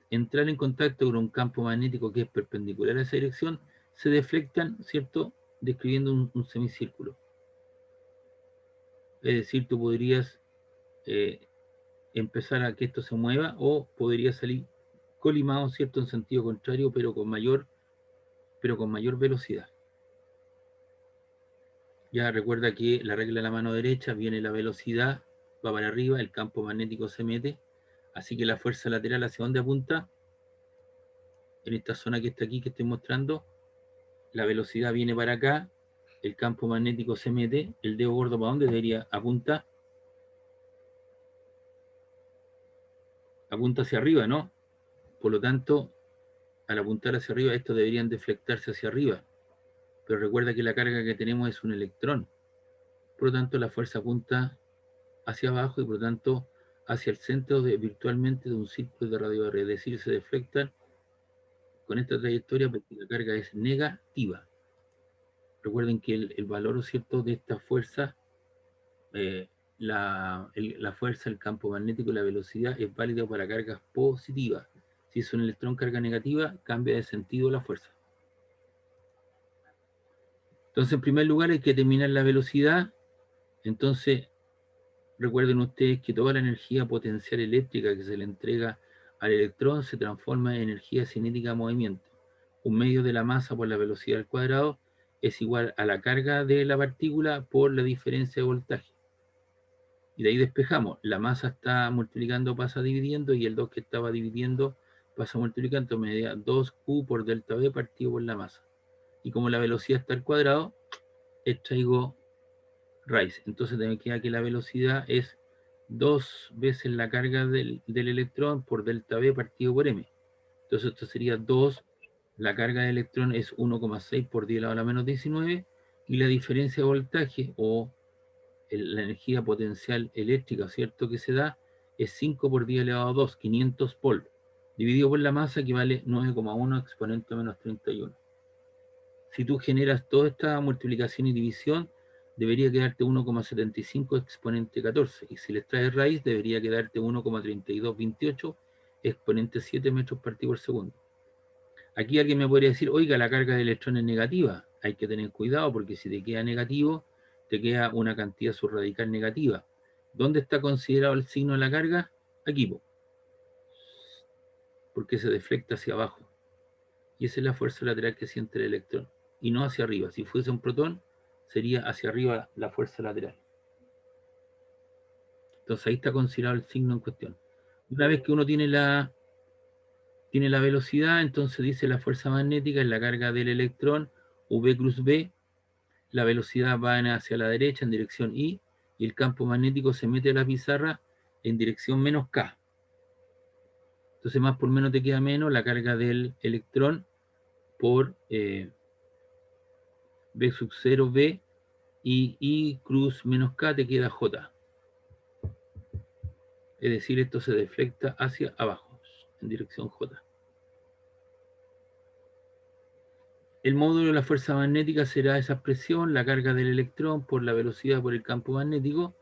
Speaker 1: entrar en contacto con un campo magnético que es perpendicular a esa dirección, se deflectan, ¿cierto? Describiendo un semicírculo. Es decir, tú podrías empezar a que esto se mueva o podría salir colimado, ¿cierto? En sentido contrario, pero con mayor velocidad. Ya recuerda que la regla de la mano derecha viene la velocidad, va para arriba, el campo magnético se mete, así que la fuerza lateral hacia dónde apunta, en esta zona que está aquí que estoy mostrando, la velocidad viene para acá, el campo magnético se mete, el dedo gordo para dónde debería apuntar, apunta hacia arriba, ¿no? Por lo tanto, al apuntar hacia arriba, estos deberían deflectarse hacia arriba. Pero recuerda que la carga que tenemos es un electrón. Por lo tanto, la fuerza apunta hacia abajo y por lo tanto hacia el centro virtualmente de un círculo de radio R. Es decir, se deflectan con esta trayectoria porque la carga es negativa. Recuerden que el valor, ¿cierto?, de esta fuerza, la fuerza, el campo magnético y la velocidad es válido para cargas positivas. Si es un electrón carga negativa, cambia de sentido la fuerza. Entonces, en primer lugar, hay que determinar la velocidad. Entonces, recuerden ustedes que toda la energía potencial eléctrica que se le entrega al electrón se transforma en energía cinética de movimiento. Un medio de la masa por la velocidad al cuadrado es igual a la carga de la partícula por la diferencia de voltaje. Y de ahí despejamos. La masa está multiplicando, pasa dividiendo, y el 2 que estaba dividiendo pasa multiplicando, me da 2Q por delta V partido por la masa. Y como la velocidad está al cuadrado, extraigo raíz. Entonces me queda que la velocidad es 2 veces la carga del electrón por delta V partido por M. Entonces esto sería 2, la carga del electrón es 1,6 por 10 elevado a la menos 19, y la diferencia de voltaje o la energía potencial eléctrica, ¿cierto?, que se da es 5 por 10 elevado a 2, 500 volt, dividido por la masa, que vale 9,1 exponente menos 31. Si tú generas toda esta multiplicación y división, debería quedarte 1,75 exponente 14. Y si le traes raíz, debería quedarte 1,3228 exponente 7 metros partido por segundo. Aquí alguien me podría decir, oiga, la carga de electrón es negativa. Hay que tener cuidado porque si te queda negativo, te queda una cantidad subradical negativa. ¿Dónde está considerado el signo de la carga? Aquí, porque se deflecta hacia abajo. Y esa es la fuerza lateral que siente el electrón, y no hacia arriba. Si fuese un protón, sería hacia arriba la fuerza lateral. Entonces ahí está considerado el signo en cuestión. Una vez que uno tiene la velocidad, entonces dice la fuerza magnética es la carga del electrón, V cruz B, la velocidad va hacia la derecha en dirección I, y el campo magnético se mete a la pizarra en dirección menos K. Entonces más por menos te queda menos la carga del electrón por B sub 0 B, y I cruz menos K te queda J. Es decir, esto se deflecta hacia abajo, en dirección J. El módulo de la fuerza magnética será esa expresión, la carga del electrón por la velocidad por el campo magnético,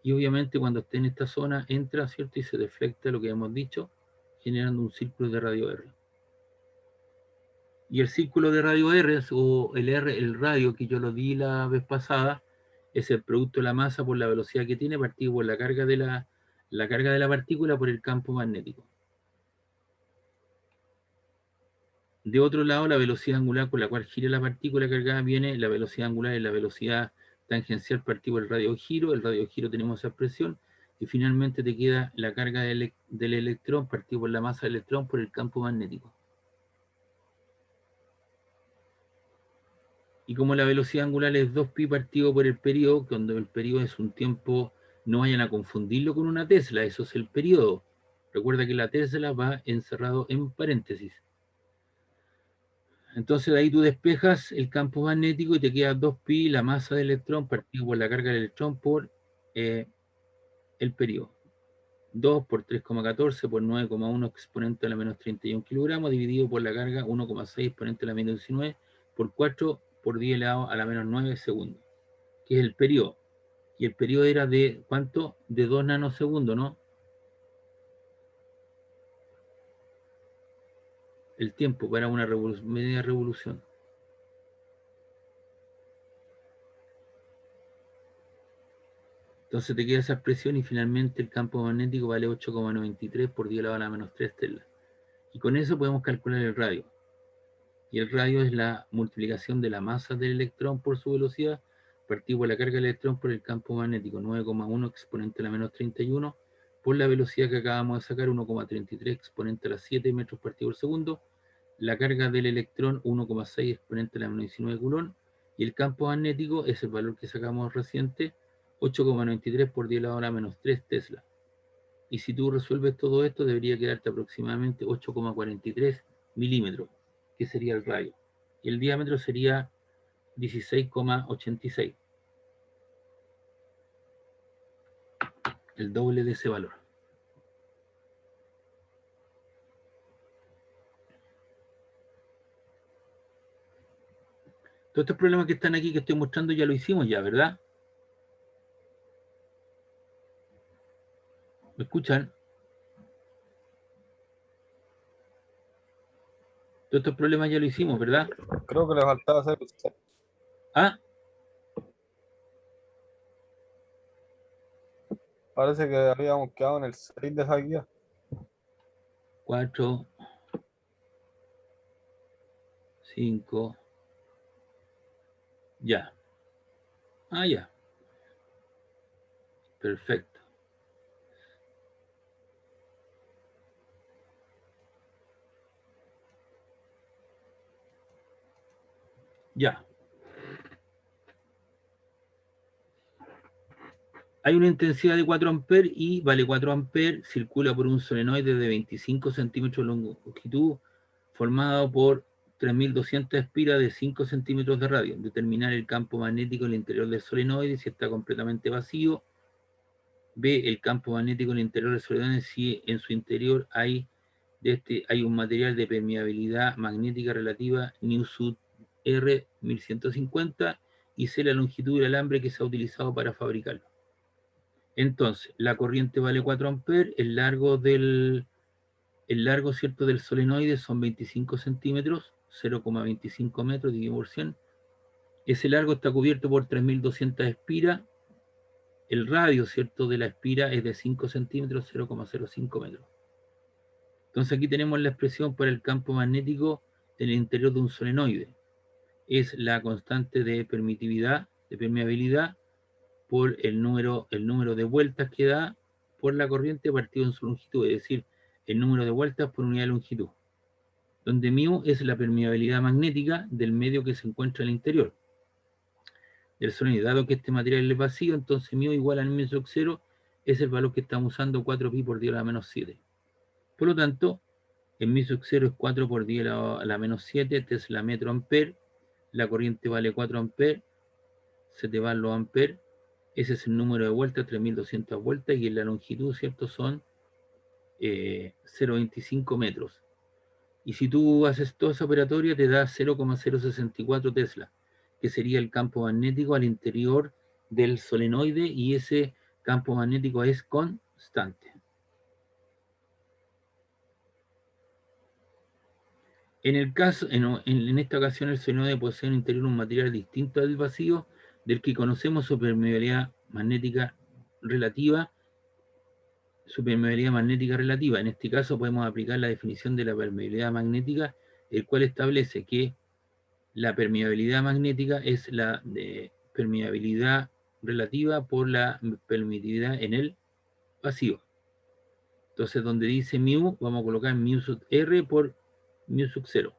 Speaker 1: y obviamente cuando esté en esta zona entra, ¿cierto?, y se deflecta lo que hemos dicho, generando un círculo de radio R. Y el círculo de radio R, o el R, el radio que yo lo di la vez pasada, es el producto de la masa por la velocidad que tiene partido por la carga de la partícula por el campo magnético. De otro lado, la velocidad angular con la cual gira la partícula cargada viene, la velocidad angular es la velocidad tangencial partido por el radio giro tenemos esa expresión, y finalmente te queda la carga del electrón partido por la masa del electrón por el campo magnético. Y como la velocidad angular es 2pi partido por el periodo, cuando el periodo es un tiempo, no vayan a confundirlo con una Tesla, eso es el periodo. Recuerda que la Tesla va encerrado en paréntesis. Entonces de ahí tú despejas el campo magnético y te queda 2pi la masa del electrón partido por la carga del electrón por el periodo. 2 por 3,14 por 9,1 exponente a la menos 31 kilogramos dividido por la carga 1,6 exponente a la menos 19 por 4 por 10 elevado a la menos 9 segundos, que es el periodo. Y el periodo era de, ¿cuánto? De 2 nanosegundos, ¿no? el tiempo para una media revolución. Entonces te queda esa expresión y finalmente el campo magnético vale 8,93 por 10 a la menos 3 Tesla. Y con eso podemos calcular el radio. Y el radio es la multiplicación de la masa del electrón por su velocidad, partido por la carga del electrón por el campo magnético, 9,1 exponente a la menos 31, por la velocidad que acabamos de sacar, 1,33 exponente a la 7 metros partido por segundo, la carga del electrón, 1,6 exponente a la menos 19 coulomb, y el campo magnético es el valor que sacamos reciente, 8,93 por 10 a la menos 3 Tesla. Y si tú resuelves todo esto, debería quedarte aproximadamente 8,43 milímetros, que sería el radio. Y el diámetro sería 16,86. El doble de ese valor. Todos estos problemas que están aquí, que estoy mostrando, ya lo hicimos ya, ¿verdad? ¿Me escuchan? Todos estos problemas ya lo hicimos, ¿verdad?
Speaker 4: Creo que le faltaba hacer el 6.
Speaker 1: Ah,
Speaker 4: Parece que habíamos quedado en el 6 de esa guía.
Speaker 1: 4, 5, ya. Ah, ya. Perfecto. Ya. Hay una intensidad de 4 amperes y vale 4 amperes, circula por un solenoide de 25 centímetros de longitud, formado por 3200 espiras de 5 centímetros de radio. Determinar el campo magnético en el interior del solenoide si está completamente vacío. B, el campo magnético en el interior del solenoide si en su interior hay un material de permeabilidad magnética relativa NuSud R 1150 y C, la longitud del alambre que se ha utilizado para fabricarlo. Entonces, la corriente vale 4 amperes, el largo, ¿cierto?, del solenoide son 25 centímetros, 0,25 metros dividido por 100. Ese largo está cubierto por 3200 espiras. El radio, ¿cierto?, de la espira es de 5 centímetros, 0,05 metros. Entonces aquí tenemos la expresión para el campo magnético en el interior de un solenoide. Es la constante de permitividad, de permeabilidad, por el número de vueltas que da por la corriente partido en su longitud, es decir, el número de vueltas por unidad de longitud, donde μ es la permeabilidad magnética del medio que se encuentra en el interior del solenoide. Dado que este material es vacío, entonces μ igual al μ sub 0 es el valor que estamos usando, 4pi por 10 a la menos 7. Por lo tanto, el μ sub 0 es 4 por 10 a la menos 7 Tesla metro amper. La corriente vale 4 amperes, se te van los amperes. Ese es el número de vueltas, 3200 vueltas, y en la longitud, ¿cierto?, son 0,25 metros. Y si tú haces toda esa operatoria, te da 0,064 Tesla, que sería el campo magnético al interior del solenoide, y ese campo magnético es constante. En esta ocasión, el solenoide posee en el interior un material distinto al vacío, del que conocemos su permeabilidad magnética relativa. En este caso podemos aplicar la definición de la permeabilidad magnética, el cual establece que la permeabilidad magnética es la de permeabilidad relativa por la permitividad en el vacío. Entonces, donde dice μ, vamos a colocar μ sub R por μ sub 0.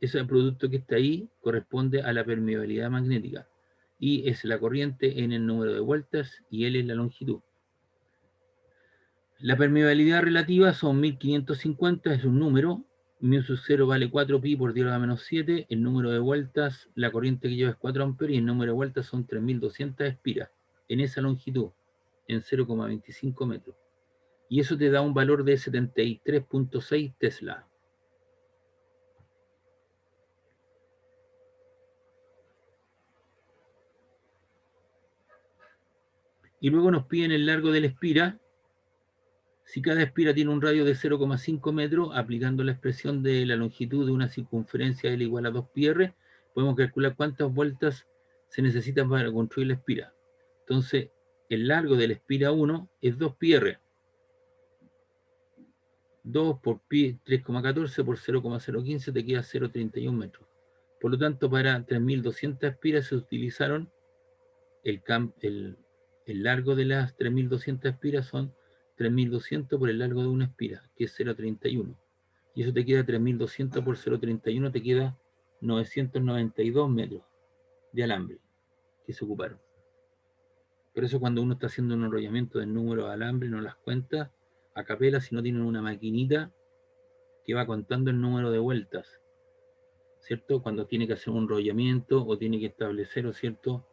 Speaker 1: Ese producto que está ahí corresponde a la permeabilidad magnética. Y es la corriente en el número de vueltas y L es la longitud. La permeabilidad relativa son 1550, es un número. μ sub 0 vale 4pi por 10 a la menos 7. El número de vueltas, la corriente que lleva es 4 amperes y el número de vueltas son 3200 espiras en esa longitud, en 0,25 metros. Y eso te da un valor de 73,6 Tesla. Y luego nos piden el largo de la espira, Si cada espira tiene un radio de 0,5 metros, aplicando la expresión de la longitud de una circunferencia L igual a 2πr, podemos calcular cuántas vueltas se necesitan para construir la espira. Entonces, el largo de la espira 1 es 2πr. 2 por pi 3,14 por 0,015 te queda 0,31 metros. Por lo tanto, para 3.200 espiras se utilizaron el largo de las 3.200 espiras son 3.200 por el largo de una espira, que es 0,31. Y eso te queda 3.200 por 0,31, te queda 992 metros de alambre que se ocuparon. Por eso cuando uno está haciendo un enrollamiento del número de alambre, no las cuenta a capela, sino tienen una maquinita que va contando el número de vueltas, ¿cierto? Cuando tiene que hacer un enrollamiento o tiene que establecer, ¿cierto?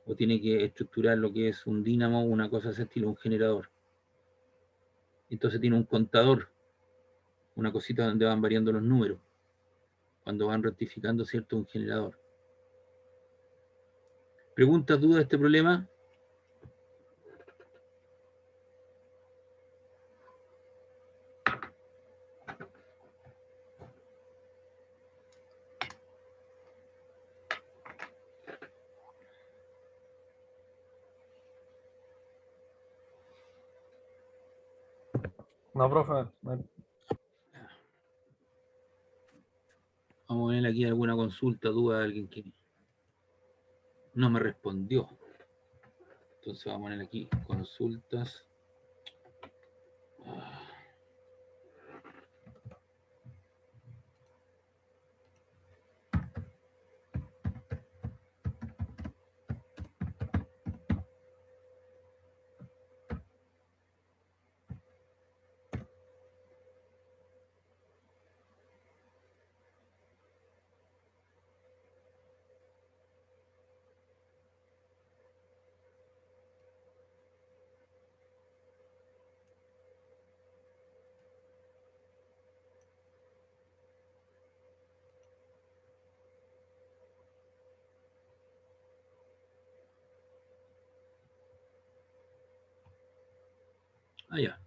Speaker 1: O tiene que estructurar lo que es un dínamo, una cosa de ese estilo, un generador. Entonces tiene un contador, una cosita donde van variando los números, cuando van rectificando, ¿cierto? Un generador. ¿Preguntas, dudas de este problema?
Speaker 4: No, profe.
Speaker 1: Vamos a poner aquí alguna consulta, duda de alguien que no me respondió. Entonces vamos a poner aquí consultas. Ya.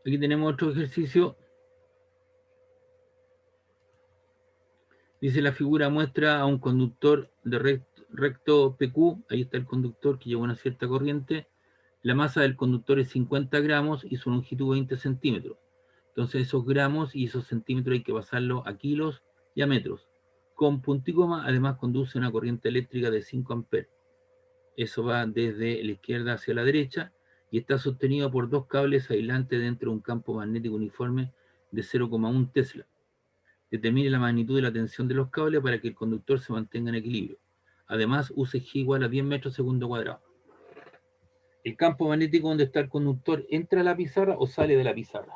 Speaker 1: Aquí tenemos otro ejercicio. Dice la figura muestra a un conductor de recto PQ, ahí está el conductor que lleva una cierta corriente, la masa del conductor es 50 gramos y su longitud 20 centímetros. Entonces esos gramos y esos centímetros hay que pasarlo a kilos y a metros. Con punto y coma, además conduce una corriente eléctrica de 5 amperes. Eso va desde la izquierda hacia la derecha y está sostenido por dos cables aislantes dentro de un campo magnético uniforme de 0,1 Tesla. Determine la magnitud de la tensión de los cables para que el conductor se mantenga en equilibrio. Además, use G igual a 10 metros segundo cuadrado. El campo magnético donde está el conductor, ¿entra a la pizarra o sale de la pizarra?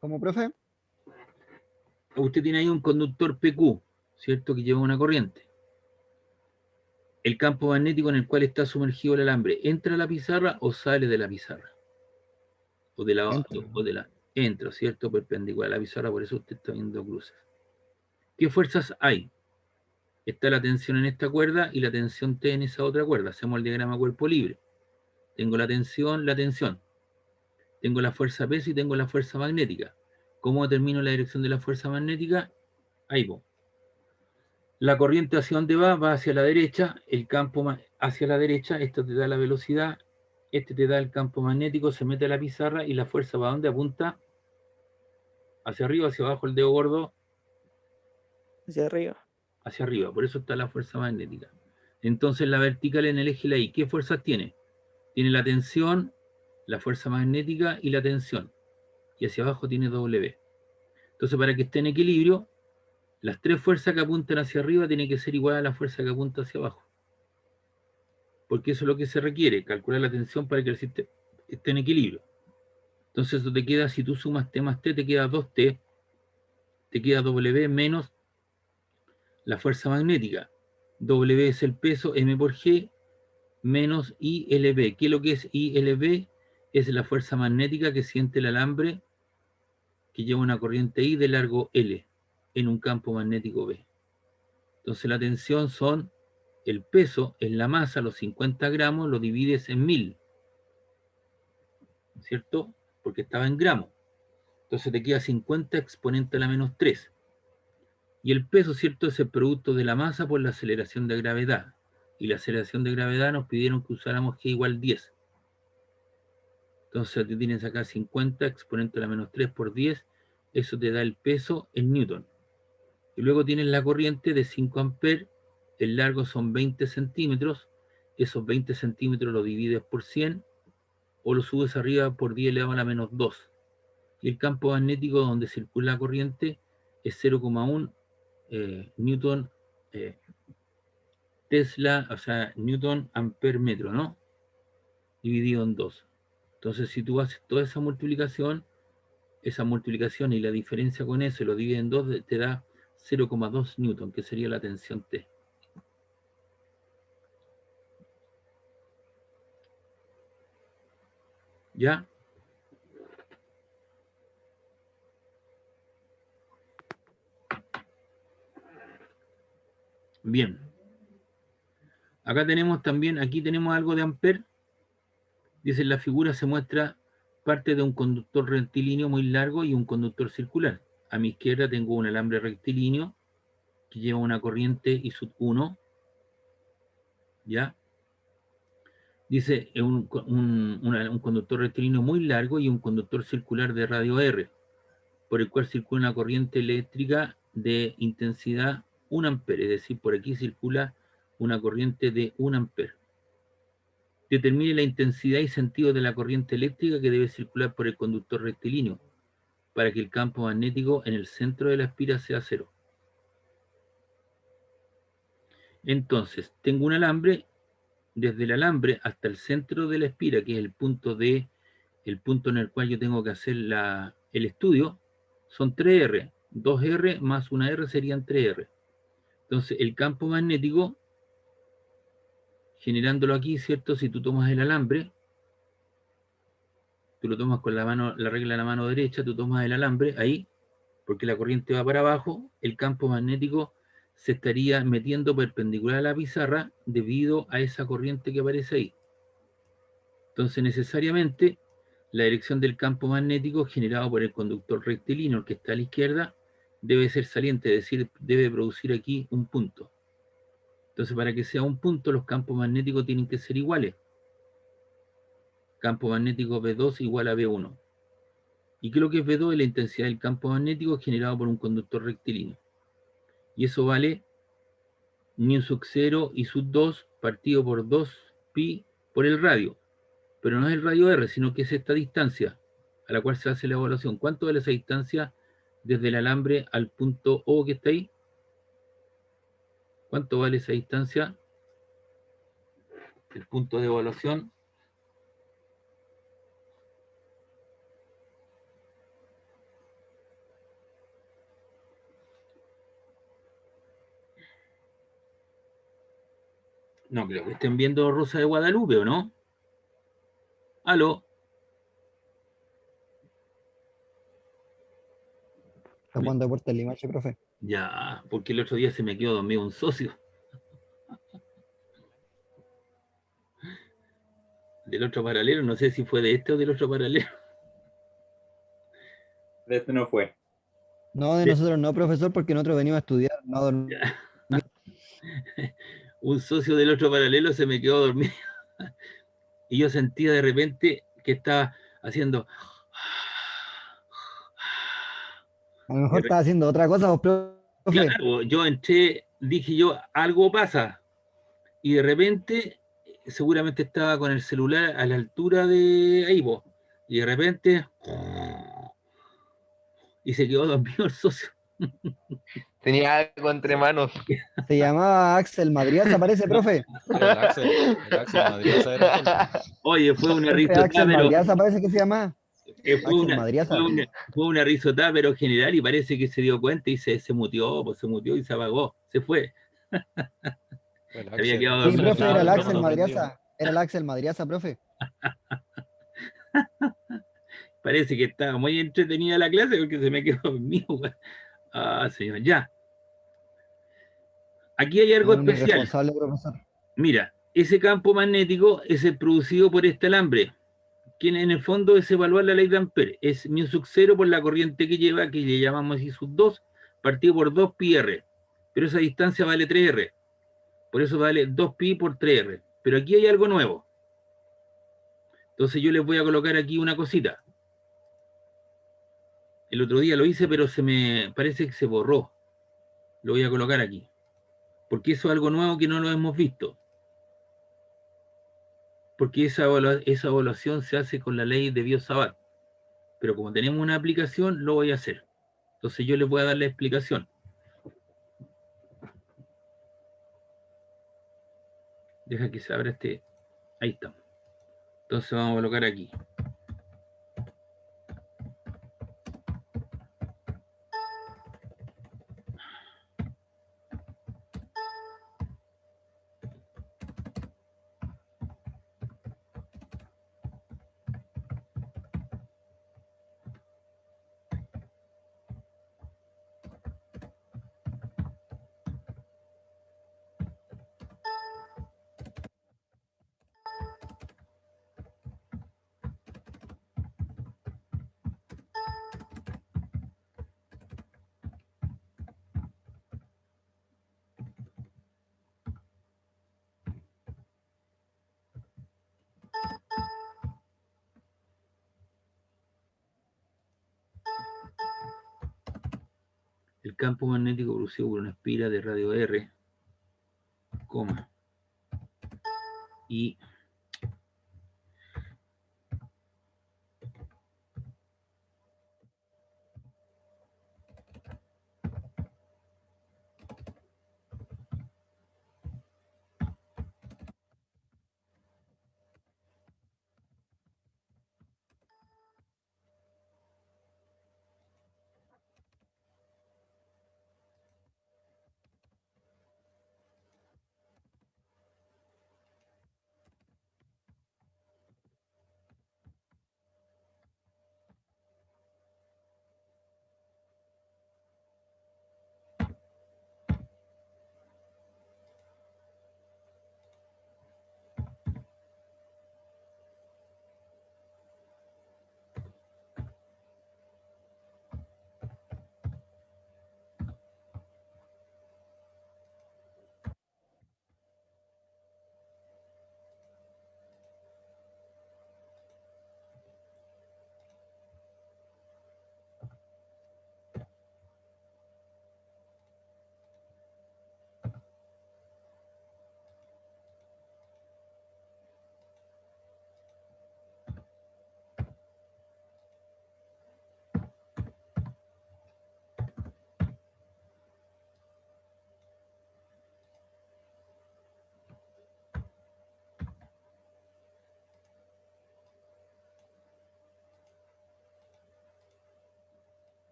Speaker 5: ¿Cómo, profe?
Speaker 1: Usted tiene ahí un conductor PQ, ¿cierto? Que lleva una corriente. El campo magnético en el cual está sumergido el alambre, ¿entra a la pizarra o sale de la pizarra? Entra, ¿cierto? Perpendicular a la pizarra, por eso usted está viendo cruces. ¿Qué fuerzas hay? Está la tensión en esta cuerda y la tensión T en esa otra cuerda. Hacemos el diagrama cuerpo libre. Tengo la tensión. Tengo la fuerza peso y tengo la fuerza magnética. ¿Cómo determino la dirección de la fuerza magnética? Ahí voy. La corriente hacia dónde va, va hacia la derecha, el campo hacia la derecha, esto te da la velocidad, este te da el campo magnético, se mete a la pizarra y la fuerza va a dónde apunta, hacia arriba, hacia abajo, el dedo gordo.
Speaker 5: Hacia arriba.
Speaker 1: Hacia arriba, por eso está la fuerza magnética. Entonces la vertical en el eje de la Y, ¿qué fuerzas tiene? Tiene la tensión, la fuerza magnética y la tensión. Y hacia abajo tiene W. Entonces para que esté en equilibrio, las tres fuerzas que apuntan hacia arriba tienen que ser igual a la fuerza que apunta hacia abajo. Porque eso es lo que se requiere, calcular la tensión para que el sistema esté en equilibrio. Entonces eso te queda, si tú sumas T más T, te queda 2T, te queda W menos la fuerza magnética. W es el peso, M por G, menos ILB. ¿Qué es lo que es ILB? es la fuerza magnética que siente el alambre que lleva una corriente I de largo L en un campo magnético B. Entonces la tensión son el peso en la masa, los 50 gramos, lo divides en 1000, ¿cierto? Porque estaba en gramos. Entonces te queda 50 exponente a la menos 3. Y el peso, ¿cierto?, es el producto de la masa por la aceleración de gravedad. Y la aceleración de gravedad nos pidieron que usáramos G igual 10. Entonces te tienes acá 50 exponente a la menos 3 por 10. Eso te da el peso en newton. Y luego tienes la corriente de 5 amperes. El largo son 20 centímetros. Esos 20 centímetros lo divides por 100 o lo subes arriba por 10 elevado a la menos 2. Y el campo magnético donde circula la corriente es 0,1 newton Tesla, o sea, newton amper metro, ¿no? Dividido en 2. Entonces, si tú haces toda esa multiplicación y la diferencia con eso y lo divides en 2, te da 0,2 newton, que sería la tensión T. ¿Ya? Bien. Acá tenemos también, aquí tenemos algo de amper. Dice, en la figura se muestra parte de un conductor rectilíneo muy largo y un conductor circular. A mi izquierda tengo un alambre rectilíneo que lleva una corriente I sub 1. ¿Ya? Dice, un conductor rectilíneo muy largo y un conductor circular de radio R, por el cual circula una corriente eléctrica de intensidad 1 ampere, es decir, por aquí circula una corriente de 1 ampere. Determine la intensidad y sentido de la corriente eléctrica que debe circular por el conductor rectilíneo para que el campo magnético en el centro de la espira sea cero. Entonces, tengo un alambre, desde el alambre hasta el centro de la espira, que es el punto en el cual yo tengo que hacer el estudio, son 3R. 2R más una R serían 3R. Entonces, el campo magnético, generándolo aquí, ¿cierto? Si tú tomas el alambre, tú lo tomas con la regla de la mano derecha, tú tomas el alambre ahí, porque la corriente va para abajo, el campo magnético se estaría metiendo perpendicular a la pizarra debido a esa corriente que aparece ahí. Entonces, necesariamente, la dirección del campo magnético generado por el conductor rectilíneo, que está a la izquierda, debe ser saliente, es decir, debe producir aquí un punto. Entonces, para que sea un punto, los campos magnéticos tienen que ser iguales. Campo magnético B2 igual a B1. ¿Y qué es lo que es B2? Es la intensidad del campo magnético generado por un conductor rectilíneo. Y eso vale μ sub 0 y sub 2 partido por 2pi por el radio. Pero no es el radio R, sino que es esta distancia a la cual se hace la evaluación. ¿Cuánto vale esa distancia desde el alambre al punto O que está ahí? ¿Cuánto vale esa distancia? El punto de evaluación. No creo que estén viendo Rosa de Guadalupe, ¿o no? ¿Aló?
Speaker 5: Está jugando deporte en Limache, profe.
Speaker 1: Ya, porque el otro día se me quedó dormido un socio. Del otro paralelo, no sé si fue de este o del otro paralelo.
Speaker 3: De este no fue.
Speaker 5: No, de nosotros no, profesor, porque nosotros venimos a estudiar, no a dormir.
Speaker 1: Un socio del otro paralelo se me quedó dormido. Y yo sentía de repente que estaba haciendo...
Speaker 5: A lo mejor está haciendo otra cosa, vos, profe.
Speaker 1: Claro, yo entré, dije yo, algo pasa. Y de repente, seguramente estaba con el celular a la altura de ahí, vos. Y de repente... Y se quedó dormido el socio.
Speaker 2: Tenía algo entre manos.
Speaker 5: Se llamaba Axel Madriaza, parece, profe.
Speaker 4: El Axel Madriaza era.
Speaker 1: Oye, fue una
Speaker 5: Profe,
Speaker 1: risotada,
Speaker 5: Axel
Speaker 1: pero...
Speaker 5: Madriaza parece que se llama.
Speaker 1: Fue
Speaker 5: Madriaza.
Speaker 1: una risotada, pero general, y parece que se dio cuenta y se mutió, pues se mutió y se apagó, se fue. Había quedado
Speaker 5: Sí,
Speaker 1: dormido.
Speaker 5: profe, era el Axel Madriaza. Era el Axel Madriaza, profe.
Speaker 1: Parece que estaba muy entretenida la clase porque se me quedó dormido. Ah, señor, ya. Aquí hay algo
Speaker 5: Es un
Speaker 1: especial.
Speaker 5: irresponsable, profesor.
Speaker 1: Mira, ese campo magnético es el producido por este alambre, que en el fondo es evaluar la ley de Ampere. Es mu sub 0 por la corriente que lleva, que le llamamos I sub 2, partido por 2 pi r. Pero esa distancia vale 3r. Por eso vale 2 pi por 3r. Pero aquí hay algo nuevo. Entonces yo les voy a colocar aquí una cosita. El otro día lo hice, pero se me parece que se borró. Lo voy a colocar aquí. Porque eso es algo nuevo que no lo hemos visto. Porque esa evaluación se hace con la ley de Biot-Savart. Pero como tenemos una aplicación, lo voy a hacer. Entonces yo les voy a dar la explicación. Deja que se abra este. Ahí está. Entonces vamos a colocar aquí. El campo magnético producido por una espira de radio R, coma, y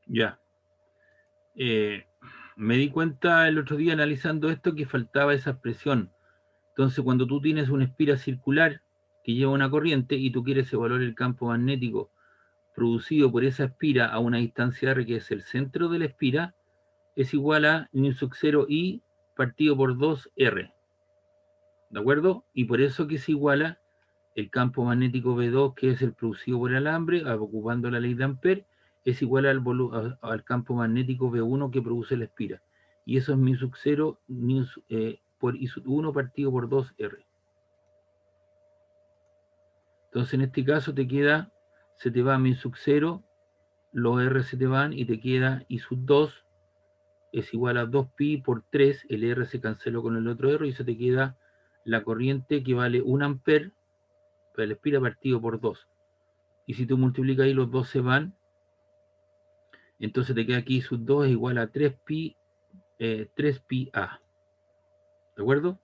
Speaker 1: ya. Me di cuenta el otro día analizando esto que faltaba esa expresión. Entonces, cuando tú tienes una espira circular que lleva una corriente y tú quieres evaluar el campo magnético producido por esa espira a una distancia r, que es el centro de la espira, es igual a nu sub 0 i partido por 2r. ¿De acuerdo? Y por eso que se iguala el campo magnético V2, que es el producido por el alambre, ocupando la ley de Ampere, es igual al campo magnético V1 que produce la espira. Y eso es mu sub 0 por I sub 1 partido por 2R. Entonces en este caso te queda, se te va mu sub 0, los R se te van y te queda I sub 2 es igual a 2pi por 3, el R se canceló con el otro R y se te queda la corriente que vale 1 ampere, para la espira partido por 2. Y si tú multiplicas ahí, los dos se van, entonces te queda aquí sub 2 es igual a 3pi, 3pi A. ¿De acuerdo?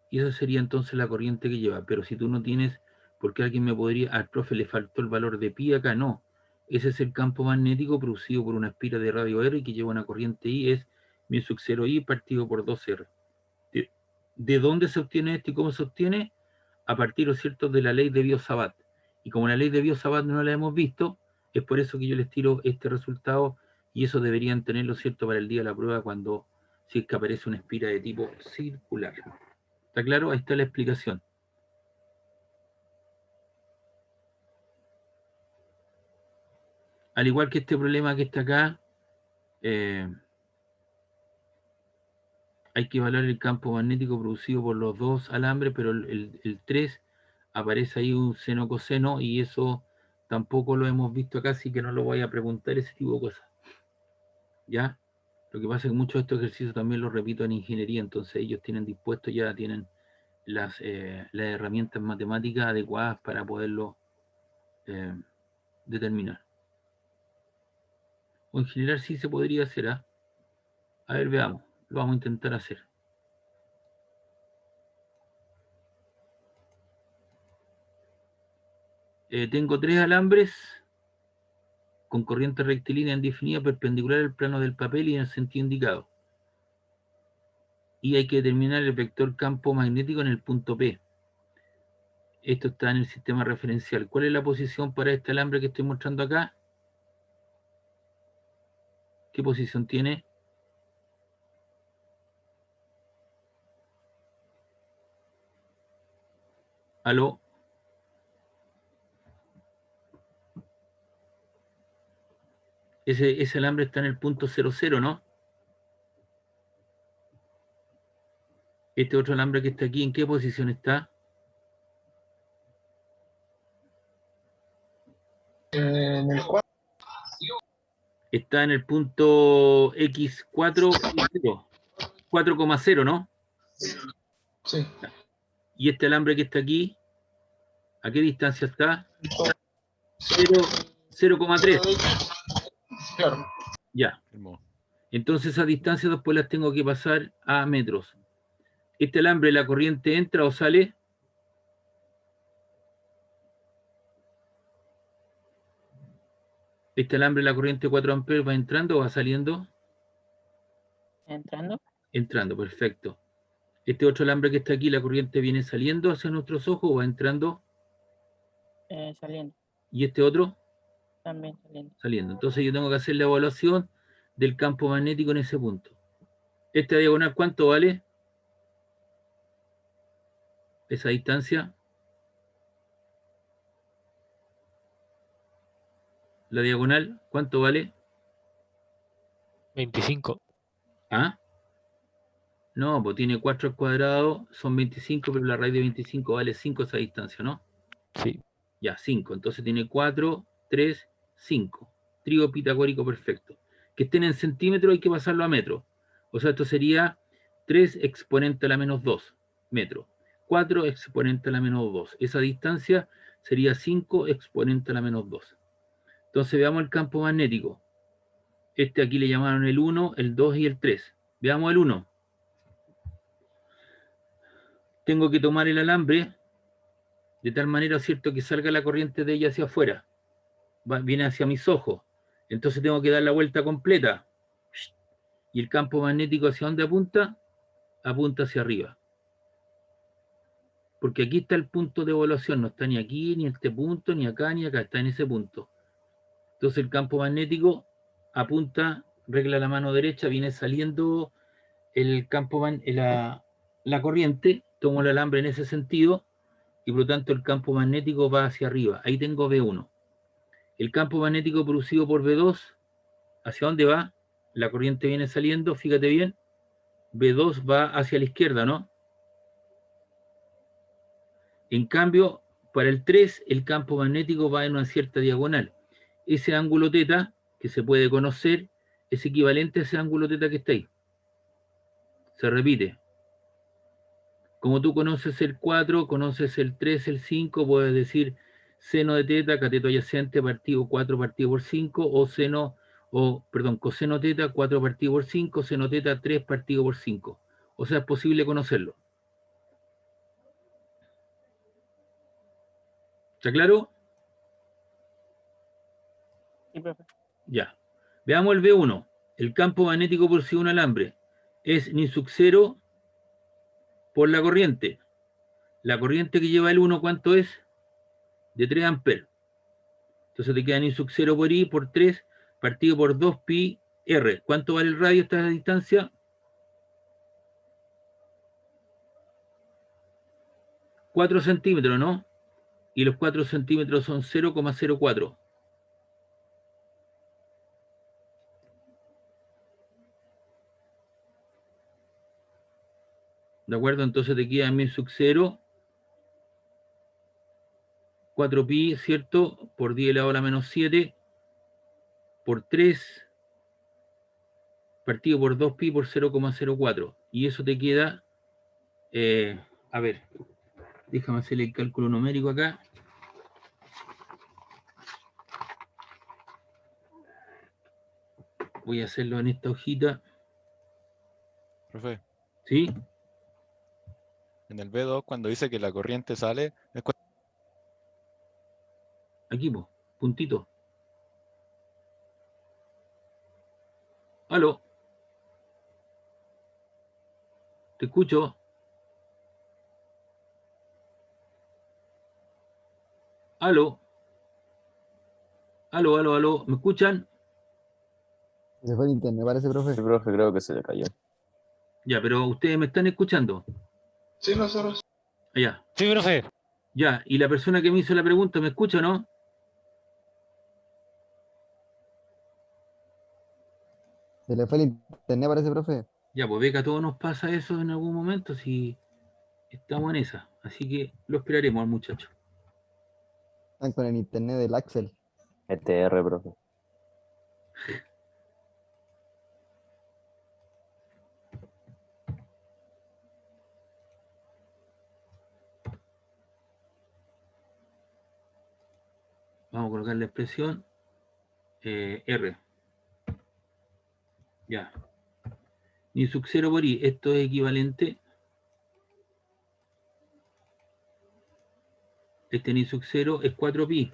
Speaker 1: Y esa sería entonces la corriente que lleva. Pero si tú no tienes Porque alguien me podría, al profe le faltó el valor de pi acá, no. Ese es el campo magnético producido por una espira de radio R que lleva una corriente I, es mi sub 0 I partido por 2R. ¿De dónde se obtiene esto y cómo se obtiene? A partir, ¿no es cierto?, de la ley de Biot-Savart. Y como la ley de Biot-Savart no la hemos visto, es por eso que yo les tiro este resultado, y eso deberían tenerlo, ¿cierto?, para el día de la prueba, cuando si es que aparece una espira de tipo circular. ¿Está claro? Ahí está la explicación. Al igual que este problema que está acá, hay que evaluar el campo magnético producido por los dos alambres, pero el 3 aparece ahí un seno coseno y eso tampoco lo hemos visto acá, así que no lo voy a preguntar, ese tipo de cosas. ¿Ya? Lo que pasa es que muchos de estos ejercicios también los repito en ingeniería, entonces ellos tienen dispuestos, ya tienen las herramientas matemáticas adecuadas para poderlo determinar. O en general sí se podría hacer, ¿ah? A ver, veamos, lo vamos a intentar hacer. Tengo 3 alambres con corriente rectilínea indefinida perpendicular al plano del papel y en el sentido indicado. Y hay que determinar el vector campo magnético en el punto P. Esto está en el sistema referencial. ¿Cuál es la posición para este alambre que estoy mostrando acá? ¿Qué posición tiene? ¿Aló? Ese alambre está en el punto 00, ¿no? Este otro alambre que está aquí, ¿en qué posición está?
Speaker 2: En el 4.
Speaker 1: Está en el punto X4, 4,0, ¿no?
Speaker 2: Sí.
Speaker 1: Y este alambre que está aquí, ¿a qué distancia está? 0,3.
Speaker 2: Claro.
Speaker 1: Ya. Entonces esas distancias después las tengo que pasar a metros. Este alambre, ¿la corriente entra o sale? Este alambre, la corriente 4 amperes, ¿va entrando o va saliendo?
Speaker 6: Entrando,
Speaker 1: Entrando, perfecto. Este otro alambre que está aquí, ¿la corriente viene saliendo hacia nuestros ojos o va entrando?
Speaker 6: saliendo,
Speaker 1: ¿Y este otro?
Speaker 6: también saliendo.
Speaker 1: Saliendo. Entonces yo tengo que hacer la evaluación del campo magnético en ese punto. ¿Esta diagonal cuánto vale? Esa distancia. La diagonal, ¿cuánto vale?
Speaker 7: 25.
Speaker 1: ¿Ah? No, pues tiene 4 al cuadrado, son 25, pero la raíz de 25 vale 5 esa distancia, ¿no?
Speaker 7: Sí.
Speaker 1: Ya, 5. Entonces tiene 4, 3, 5. Trígono pitagórico perfecto. Que estén en centímetros hay que pasarlo a metros. O sea, esto sería 3 exponente a la menos 2 metros. 4 exponente a la menos 2. Esa distancia sería 5 exponente a la menos 2. Entonces veamos el campo magnético. Este aquí le llamaron el 1, el 2 y el 3. Veamos el 1. Tengo que tomar el alambre de tal manera, ¿cierto?, que salga la corriente de ella hacia afuera. Viene hacia mis ojos. Entonces tengo que dar la vuelta completa. ¿Y el campo magnético hacia dónde apunta? Apunta hacia arriba. Porque aquí está el punto de evaluación. No está ni aquí, ni en este punto, ni acá, ni acá. Está en ese punto. Entonces el campo magnético apunta, regla la mano derecha, viene saliendo el campo, la corriente, tomo el alambre en ese sentido, y por lo tanto el campo magnético va hacia arriba. Ahí tengo B1. El campo magnético producido por B2, ¿hacia dónde va? La corriente viene saliendo, fíjate bien. B2 va hacia la izquierda, ¿no? En cambio, para el 3, el campo magnético va en una cierta diagonal. Ese ángulo θ, que se puede conocer, es equivalente a ese ángulo θ que está ahí. Se repite. Como tú conoces el 4, conoces el 3, el 5, puedes decir seno de θ, cateto adyacente partido 4 partido por 5, o coseno θ, 4 partido por 5, seno θ, 3 partido por 5. O sea, es posible conocerlo. ¿Está claro?
Speaker 6: Sí, profe.
Speaker 1: Ya. Veamos el B1. El campo magnético por sí un alambre es ni sub 0 por la corriente. La corriente que lleva el 1, ¿cuánto es? De 3 amperes. Entonces te queda ni sub 0 por I por 3 partido por 2 pi R. ¿Cuánto vale el radio a esta distancia? 4 centímetros, ¿no? Y los 4 centímetros son 0,04. ¿De acuerdo? Entonces te queda mi sub 0, 4 pi, ¿cierto? Por 10 elevado a la menos 7, por 3, partido por 2 pi por 0,04. Y eso te queda, a ver, déjame hacer el cálculo numérico acá. Voy a hacerlo en esta hojita.
Speaker 7: Profe,
Speaker 1: ¿Sí?
Speaker 7: en el B2 cuando dice que la corriente sale, es
Speaker 1: Aquí, po, puntito. Aló. Te escucho. Aló. Aló, aló, aló. ¿Me escuchan?
Speaker 5: Se fue el internet, parece, profe.
Speaker 8: Sí, profe, creo que se le cayó.
Speaker 1: Ya, pero ustedes me están escuchando.
Speaker 2: Sí, nosotros.
Speaker 1: Allá.
Speaker 4: Sí, profe.
Speaker 1: Ya, y la persona que me hizo la pregunta, ¿me escucha o no?
Speaker 5: Se le fue el internet, parece, profe.
Speaker 1: Ya, pues ve que a todos nos pasa eso en algún momento, si estamos en esa. Así que lo esperaremos al muchacho.
Speaker 5: Están con el internet del Axel.
Speaker 8: ETR, profe.
Speaker 1: Vamos a colocar la expresión R. Ya. Ni sub 0 por I, esto es equivalente. Este ni sub 0 es 4 pi.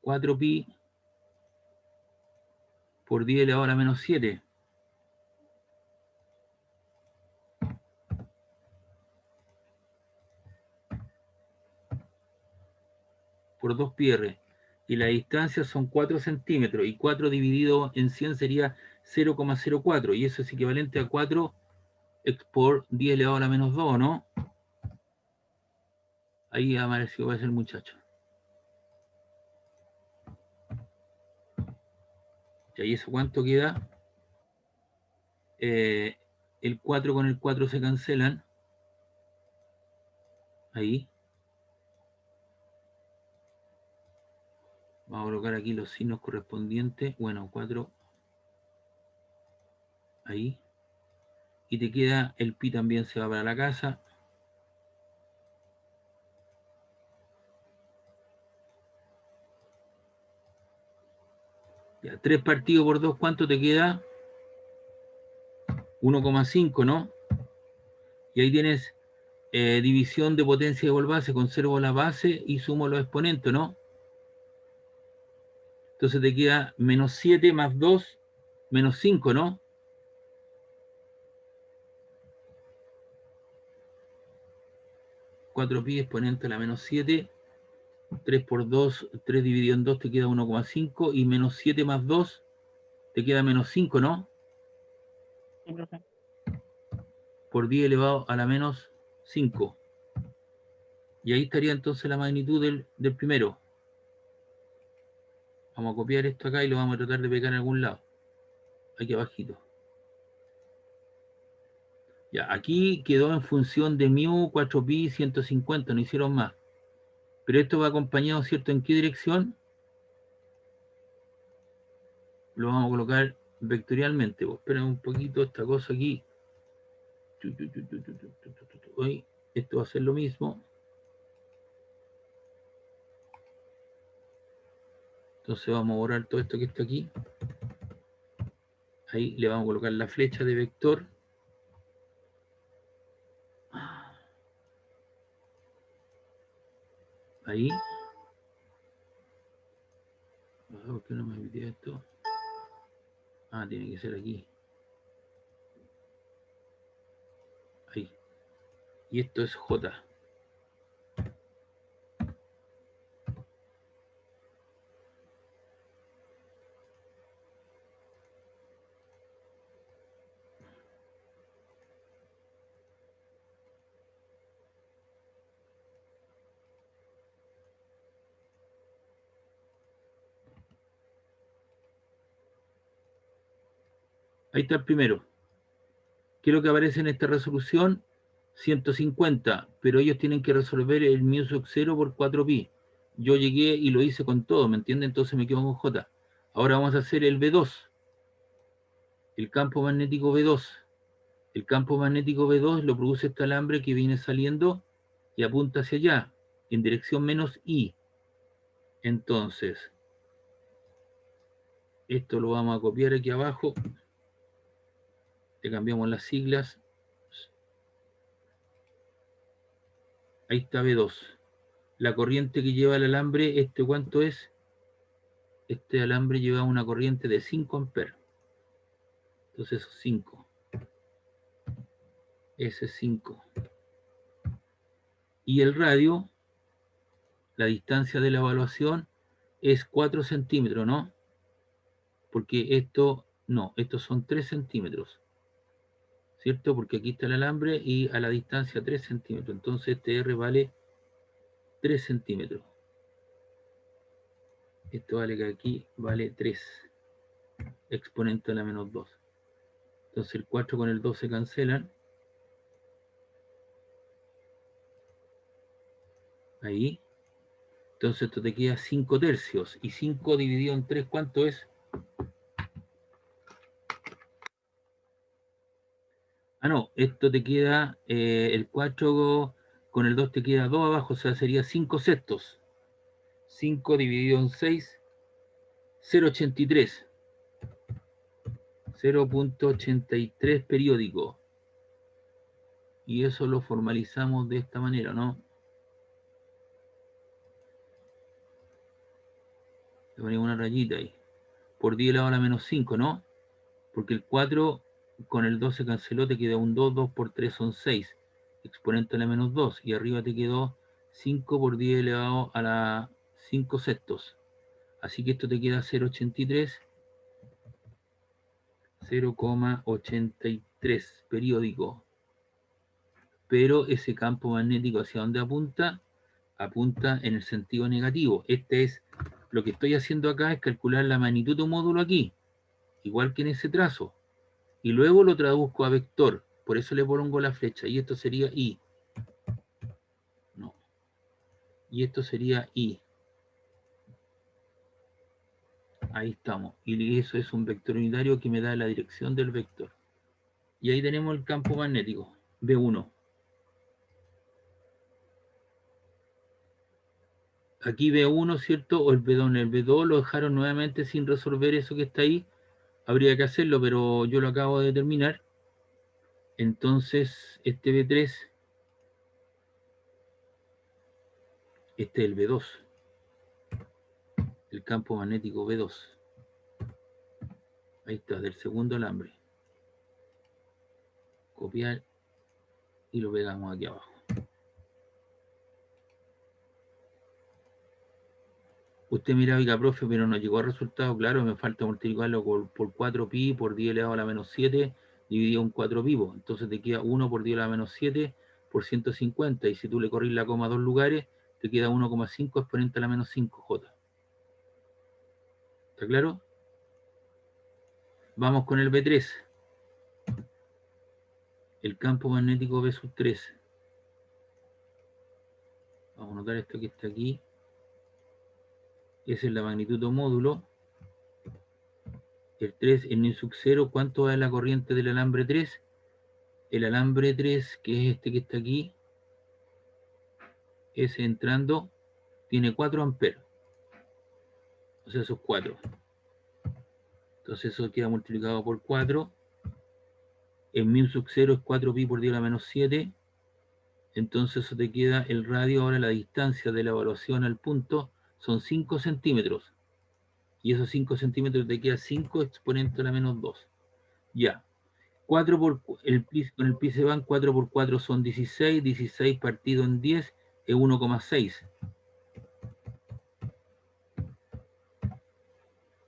Speaker 1: 4 pi por 10 elevado a la menos 7. Por 2 pi R. Y la distancia son 4 centímetros. Y 4 dividido en 100 sería 0,04. Y eso es equivalente a 4 por 10 elevado a la menos 2, ¿no? Ahí apareció, va a ser el muchacho. ¿Y eso cuánto queda? El 4 con el 4 se cancelan. Ahí. Vamos a colocar aquí los signos correspondientes. Bueno, 4. Ahí. Y te queda el pi también se va para la casa. Ya, 3 partido por 2, ¿cuánto te queda? 1,5, ¿no? Y ahí tienes división de potencia igual base, conservo la base y sumo los exponentes, ¿no? Entonces te queda menos 7 más 2, menos 5, ¿no? Cuatro pi exponente a la menos 7. 3 por 2, 3 dividido en 2 te queda 1,5 y menos 7 más 2 te queda menos 5, ¿no?
Speaker 6: Sí, profe.
Speaker 1: Por 10 elevado a la menos 5. Y ahí estaría entonces la magnitud del primero. Vamos a copiar esto acá y lo vamos a tratar de pegar en algún lado. Aquí abajito. Ya, aquí quedó en función de mu 4pi 150, no hicieron más. Pero esto va acompañado, ¿cierto? ¿En qué dirección? Lo vamos a colocar vectorialmente. Pues esperen un poquito esta cosa aquí. Hoy, esto va a ser lo mismo. Entonces vamos a borrar todo esto que está aquí. Ahí le vamos a colocar la flecha de vector. Ahí. ¿Por qué no me olvidé esto? Ah, tiene que ser aquí. Ahí. Y esto es J. Ahí está el primero. ¿Qué es lo que aparece en esta resolución? 150, pero ellos tienen que resolver el mu sub 0 por 4pi. Yo llegué y lo hice con todo, ¿me entienden? Entonces me quedo con J. Ahora vamos a hacer el B2, el campo magnético B2. El campo magnético B2 lo produce este alambre que viene saliendo y apunta hacia allá, en dirección menos I. Entonces, esto lo vamos a copiar aquí abajo. Le cambiamos las siglas. Ahí está B2. La corriente que lleva el alambre, ¿cuánto es? Este alambre lleva una corriente de 5 amperes. Entonces 5. Ese es 5. Y el radio, la distancia de la evaluación es 4 centímetros, ¿no? Porque esto, no, estos son 3 centímetros. ¿Cierto? Porque aquí está el alambre y a la distancia 3 centímetros. Entonces este R vale 3 centímetros. Esto vale que aquí vale 3. Exponente a la menos 2. Entonces el 4 con el 2 se cancelan. Ahí. Entonces esto te queda 5 tercios. Y 5 dividido en 3, ¿cuánto es? Ah, no, esto te queda, el 4 con el 2 te queda 2 abajo, o sea, sería 5 sextos. 5 dividido en 6, 0,83. 0,83 periódico. Y eso lo formalizamos de esta manera, ¿no? Le ponemos una rayita ahí. Por 10 elevado a la menos 5, ¿no? Porque el 4 con el 2 se canceló, te queda un 2, 2 por 3 son 6. Exponente a la menos 2. Y arriba te quedó 5 por 10 elevado a la 5 sextos. Así que esto te queda 0,83. 0,83 periódico. Pero ese campo magnético hacia dónde apunta, apunta en el sentido negativo. Lo que estoy haciendo acá es calcular la magnitud de un módulo aquí, igual que en ese trazo, y luego lo traduzco a vector, por eso le pongo la flecha, y esto sería I. No. Y esto sería I. Ahí estamos. Y eso es un vector unitario que me da la dirección del vector. Y ahí tenemos el campo magnético, B1. Aquí B1, ¿cierto? O el B2, el B2 lo dejaron nuevamente sin resolver eso que está ahí. Habría que hacerlo, pero yo lo acabo de terminar. Entonces, este B3, este es el B2. El campo magnético B2. Ahí está, del segundo alambre. Copiar y lo pegamos aquí abajo. Usted mira, oiga, profe, pero no llegó al resultado. Claro, me falta multiplicarlo por 4pi por 10 elevado a la menos 7 dividido en 4 pi. Entonces te queda 1 por 10 elevado a la menos 7 por 150. Y si tú le corres la coma a dos lugares, te queda 1,5 exponente a la menos 5j. ¿Está claro? Vamos con el B3. El campo magnético B sub 3. Vamos a notar esto que está aquí. Esa es la magnitud de módulo. El 3 en el sub 0, ¿cuánto es la corriente del alambre 3? El alambre 3, que es este que está aquí, ese entrando, tiene 4 amperes. O sea, esos 4. Entonces eso queda multiplicado por 4. En mu sub 0 es 4pi por 10 a la menos 7. Entonces eso te queda el radio, ahora la distancia de la evaluación al punto son 5 centímetros. Y esos 5 centímetros te queda 5 exponente a la menos 2. Ya. 4 por, con el pi se van, 4 por 4 son 16, 16 partido en 10 es 1,6.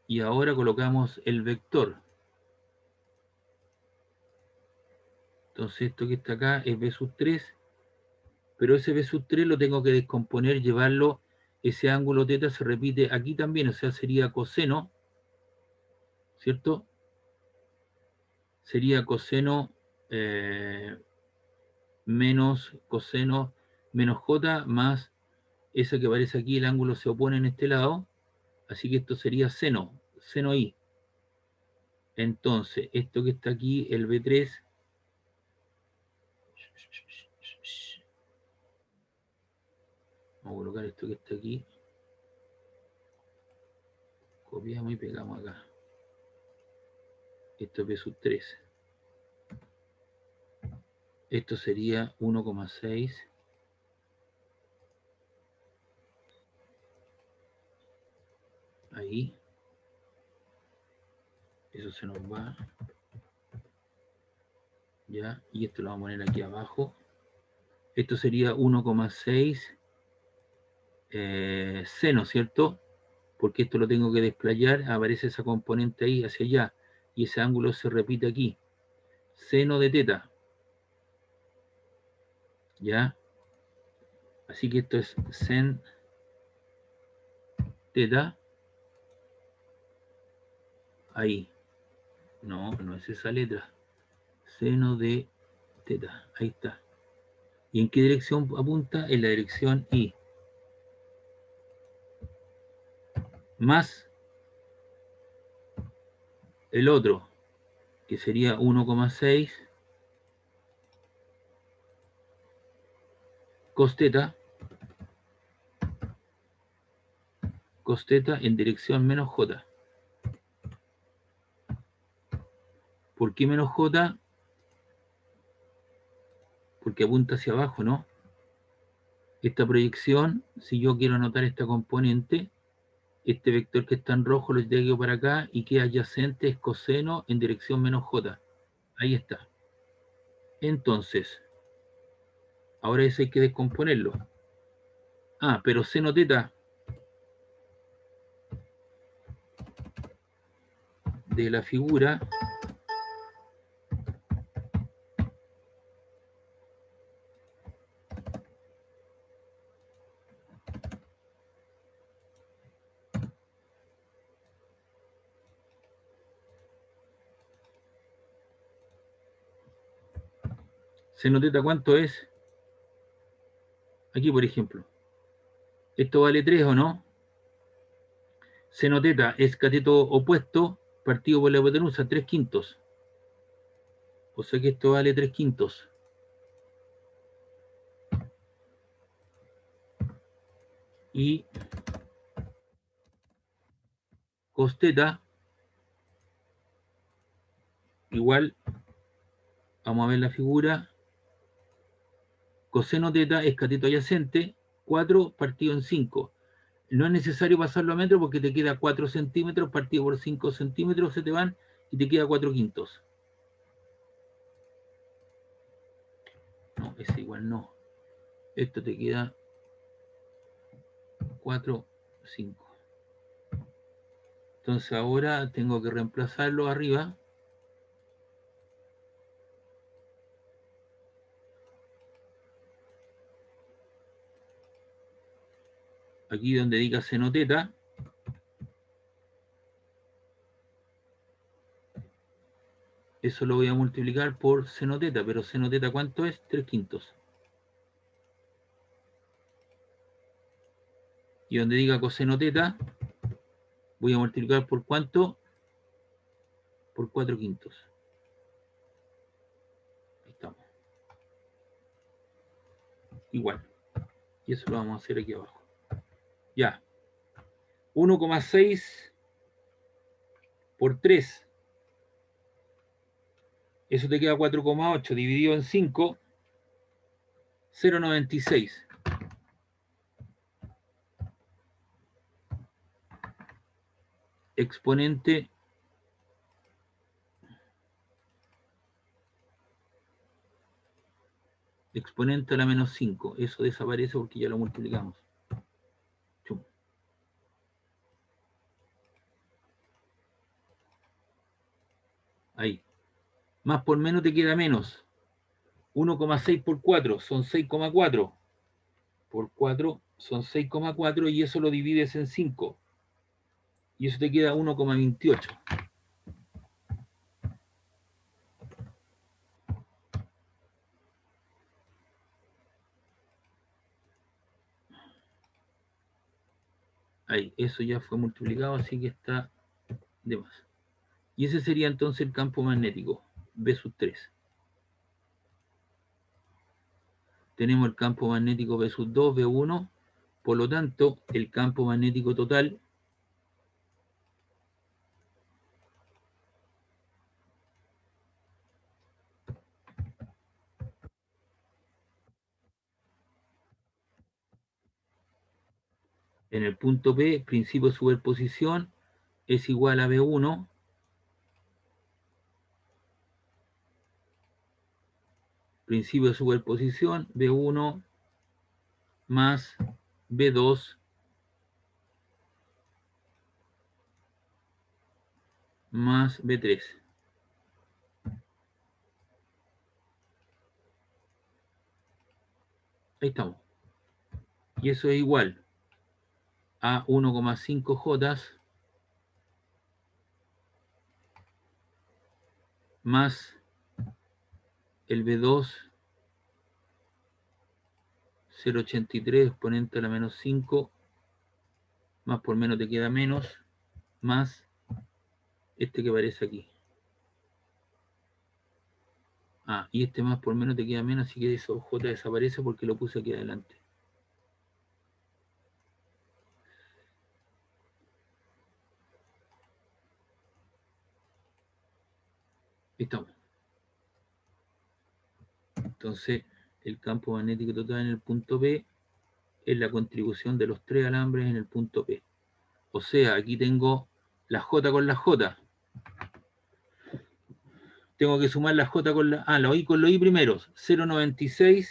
Speaker 1: Y ahora colocamos el vector. Entonces esto que está acá es b sub 3, pero ese b sub 3 lo tengo que descomponer, llevarlo, ese ángulo θ se repite aquí también, o sea, sería coseno, ¿cierto? Sería coseno menos coseno menos j más ese que aparece aquí, el ángulo se opone en este lado, así que esto sería seno, seno i. Entonces, esto que está aquí, el B3, vamos a colocar esto que está aquí, copiamos y pegamos acá. Esto es B sub 3. Esto sería 1,6. Ahí. Eso se nos va. Ya. Y esto lo vamos a poner aquí abajo. Esto sería 1,6 seno, ¿cierto? Porque esto lo tengo que desplayar. Aparece esa componente ahí hacia allá. Y ese ángulo se repite aquí. Seno de θ. ¿Ya? Así que esto es sen θ. Ahí. No, no es esa letra. Seno de θ. Ahí está. ¿Y en qué dirección apunta? En la dirección I. Más el otro, que sería 1,6 cos θ en dirección menos j. ¿Por qué menos j? Porque apunta hacia abajo, ¿no? Esta proyección, si yo quiero anotar esta componente, este vector que está en rojo lo llego para acá y que adyacente es coseno en dirección menos j. Ahí está. Entonces, ahora eso hay que descomponerlo. Ah, pero seno θ de la figura seno θ, ¿cuánto es? Aquí, por ejemplo. Esto vale 3, ¿o no? Seno θ es cateto opuesto partido por la hipotenusa, 3/5. O sea que esto vale 3/5. Y cos θ igual, vamos a ver la figura, coseno θ es cateto adyacente, 4 partido en 5. No es necesario pasarlo a metro porque te queda 4 centímetros partido por 5 centímetros, se te van y te queda 4/5. No, ese igual no. Esto te queda 4, 5. Entonces ahora tengo que reemplazarlo arriba. Aquí donde diga seno θ. Eso lo voy a multiplicar por seno θ, pero seno θ ¿cuánto es? 3/5. Y donde diga coseno θ, voy a multiplicar por ¿cuánto? Por 4/5. Ahí estamos. Igual. Y eso lo vamos a hacer aquí abajo. Ya. 1,6 por 3. Eso te queda 4,8 dividido en 5. 0,96. Exponente a la menos 5. Eso desaparece porque ya lo multiplicamos. Chum. Ahí. Más por menos te queda menos. 1,6 por 4 son 6,4. Por 4 son 6,4 y eso lo divides en 5. Y eso te queda 1,28. Ahí, eso ya fue multiplicado, así que está de más. Y ese sería entonces el campo magnético, B sub 3. Tenemos el campo magnético B sub 2, B1. Por lo tanto, el campo magnético total en el punto P, principio de superposición, es igual a B1 principio de superposición, B1 más B2 más B3. Ahí estamos. Y eso es igual a 1,5 J más el B2 0,83 exponente a la menos 5 más por menos te queda menos más este que aparece aquí. Ah, y este más por menos te queda menos, así que eso J desaparece porque lo puse aquí adelante. Ahí estamos. Entonces, el campo magnético total en el punto P es la contribución de los 3 alambres en el punto P. O sea, aquí tengo la J con la J. Tengo que sumar la J con la... Ah, la I con los I primeros. 0,96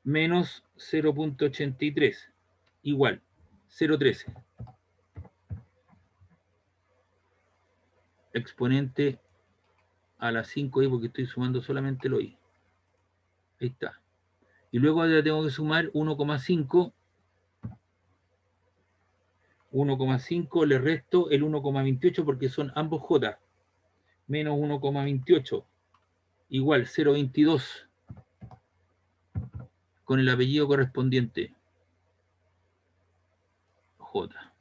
Speaker 1: menos 0,83. Igual. 0,13. Exponente a la 5i porque estoy sumando solamente lo I. Ahí está. Y luego ya tengo que sumar 1,5. 1,5 le resto el 1,28 porque son ambos J. Menos 1,28. Igual 0,22. Con el apellido correspondiente. J.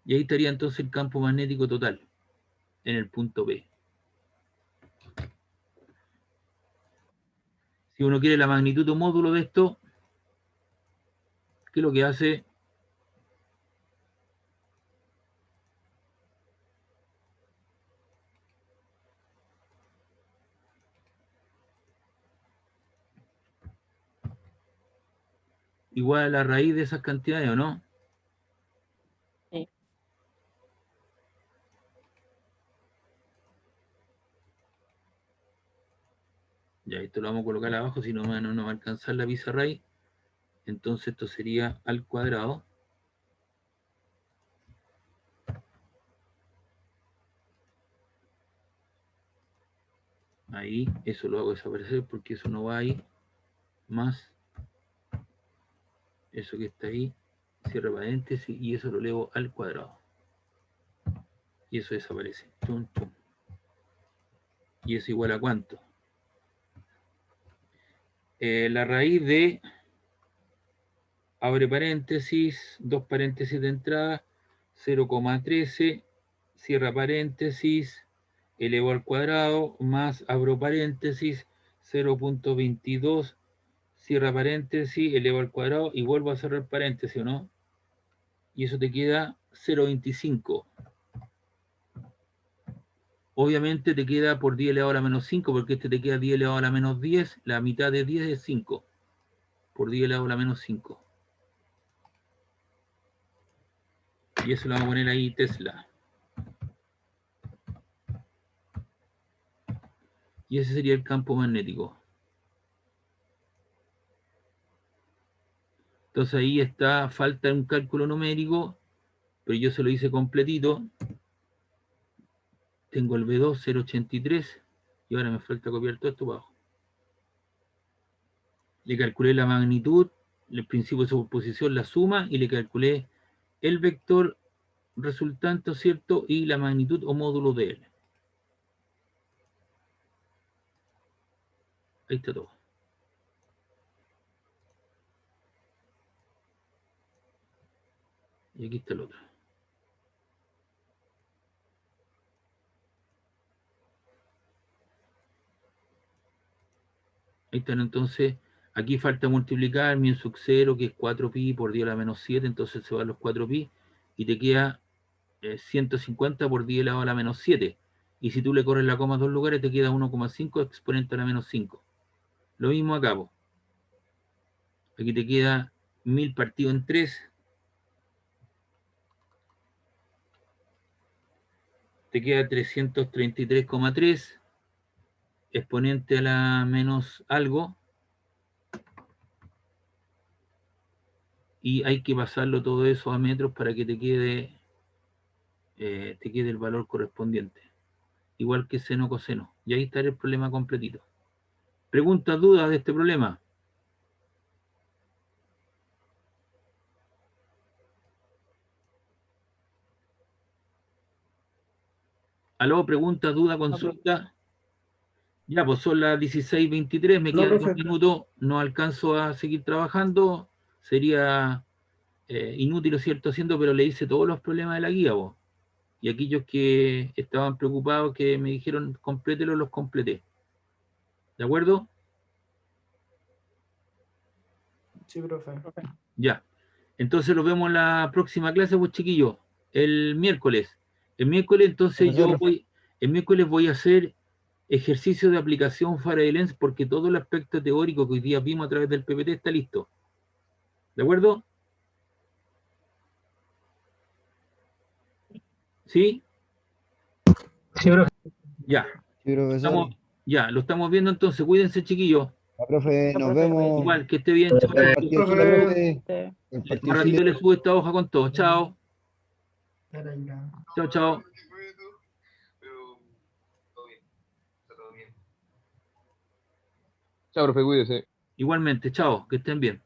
Speaker 1: Y ahí estaría entonces el campo magnético total en el punto P. Si uno quiere la magnitud o módulo de esto, ¿qué es lo que hace? Igual a la raíz de esas cantidades, ¿o no?
Speaker 6: Sí.
Speaker 1: Ya, esto lo vamos a colocar abajo, si no, no va a alcanzar la pizarra. Entonces esto sería al cuadrado. Ahí, eso lo hago desaparecer porque eso no va ahí. Más eso que está ahí, cierra paréntesis y eso lo elevo al cuadrado. Y eso desaparece. Chum, chum. ¿Y eso igual a cuánto? La raíz de, abre paréntesis, dos paréntesis de entrada, 0,13, cierra paréntesis, elevo al cuadrado, más abro paréntesis, 0,22, cierra paréntesis, elevo al cuadrado y vuelvo a cerrar paréntesis, ¿o no? Y eso te queda 0,25. obviamente te queda por 10 elevado a la menos 5, porque este te queda 10 elevado a la menos 10, la mitad de 10 es 5, por 10 elevado a la menos 5. Y eso lo vamos a poner ahí, Tesla. Y ese sería el campo magnético. Entonces ahí está, falta un cálculo numérico, pero yo se lo hice completito. Tengo el B2 083 y ahora me falta copiar todo esto para abajo. Le calculé la magnitud, el principio de superposición, la suma, y le calculé el vector resultante, ¿cierto? Y la magnitud o módulo de él. Ahí está todo. Y aquí está el otro. Ahí están, entonces, aquí falta multiplicar mi sub 0, que es 4pi por 10 a la menos 7, entonces se van los 4pi, y te queda 150 por 10 elevado a la menos 7. Y si tú le corres la coma a dos lugares, te queda 1,5 exponente a la menos 5. Lo mismo acá, po. Aquí te queda 1000 partido en 3. Te queda 333,3 exponente a la menos algo. Y hay que pasarlo todo eso a metros para que te quede el valor correspondiente. Igual que seno, coseno. Y ahí está el problema completito. ¿Preguntas, dudas de este problema? ¿Aló? ¿Pregunta, duda, consulta? Ya, pues son las 16:23, me quedan 2 minutos, no alcanzo a seguir trabajando, sería inútil, ¿lo cierto? Haciendo, pero le hice todos los problemas de la guía, vos. Y aquellos que estaban preocupados, que me dijeron complételo, los completé. ¿De acuerdo?
Speaker 3: Sí, profe.
Speaker 1: Ya. Entonces los vemos en la próxima clase, pues chiquillos, el miércoles. El miércoles, entonces el miércoles voy a hacer ejercicio de aplicación Faraday-Lenz, porque todo el aspecto teórico que hoy día vimos a través del PPT está listo. ¿De acuerdo? ¿Sí?
Speaker 2: Sí, profe.
Speaker 1: Ya.
Speaker 5: Sí, profesor.
Speaker 1: Ya, lo estamos viendo entonces. Cuídense, chiquillos.
Speaker 5: Ya, profe, nos vemos.
Speaker 1: Igual, que esté bien. Chao.
Speaker 5: El partido Chile, profe.
Speaker 6: Sí.
Speaker 5: El
Speaker 1: Más
Speaker 5: partido
Speaker 1: ratito
Speaker 5: Chile.
Speaker 1: le subo esta hoja con todo. Chao. Chao, chao.
Speaker 4: Chao, profe, cuídese.
Speaker 1: Igualmente, chao. Que estén bien.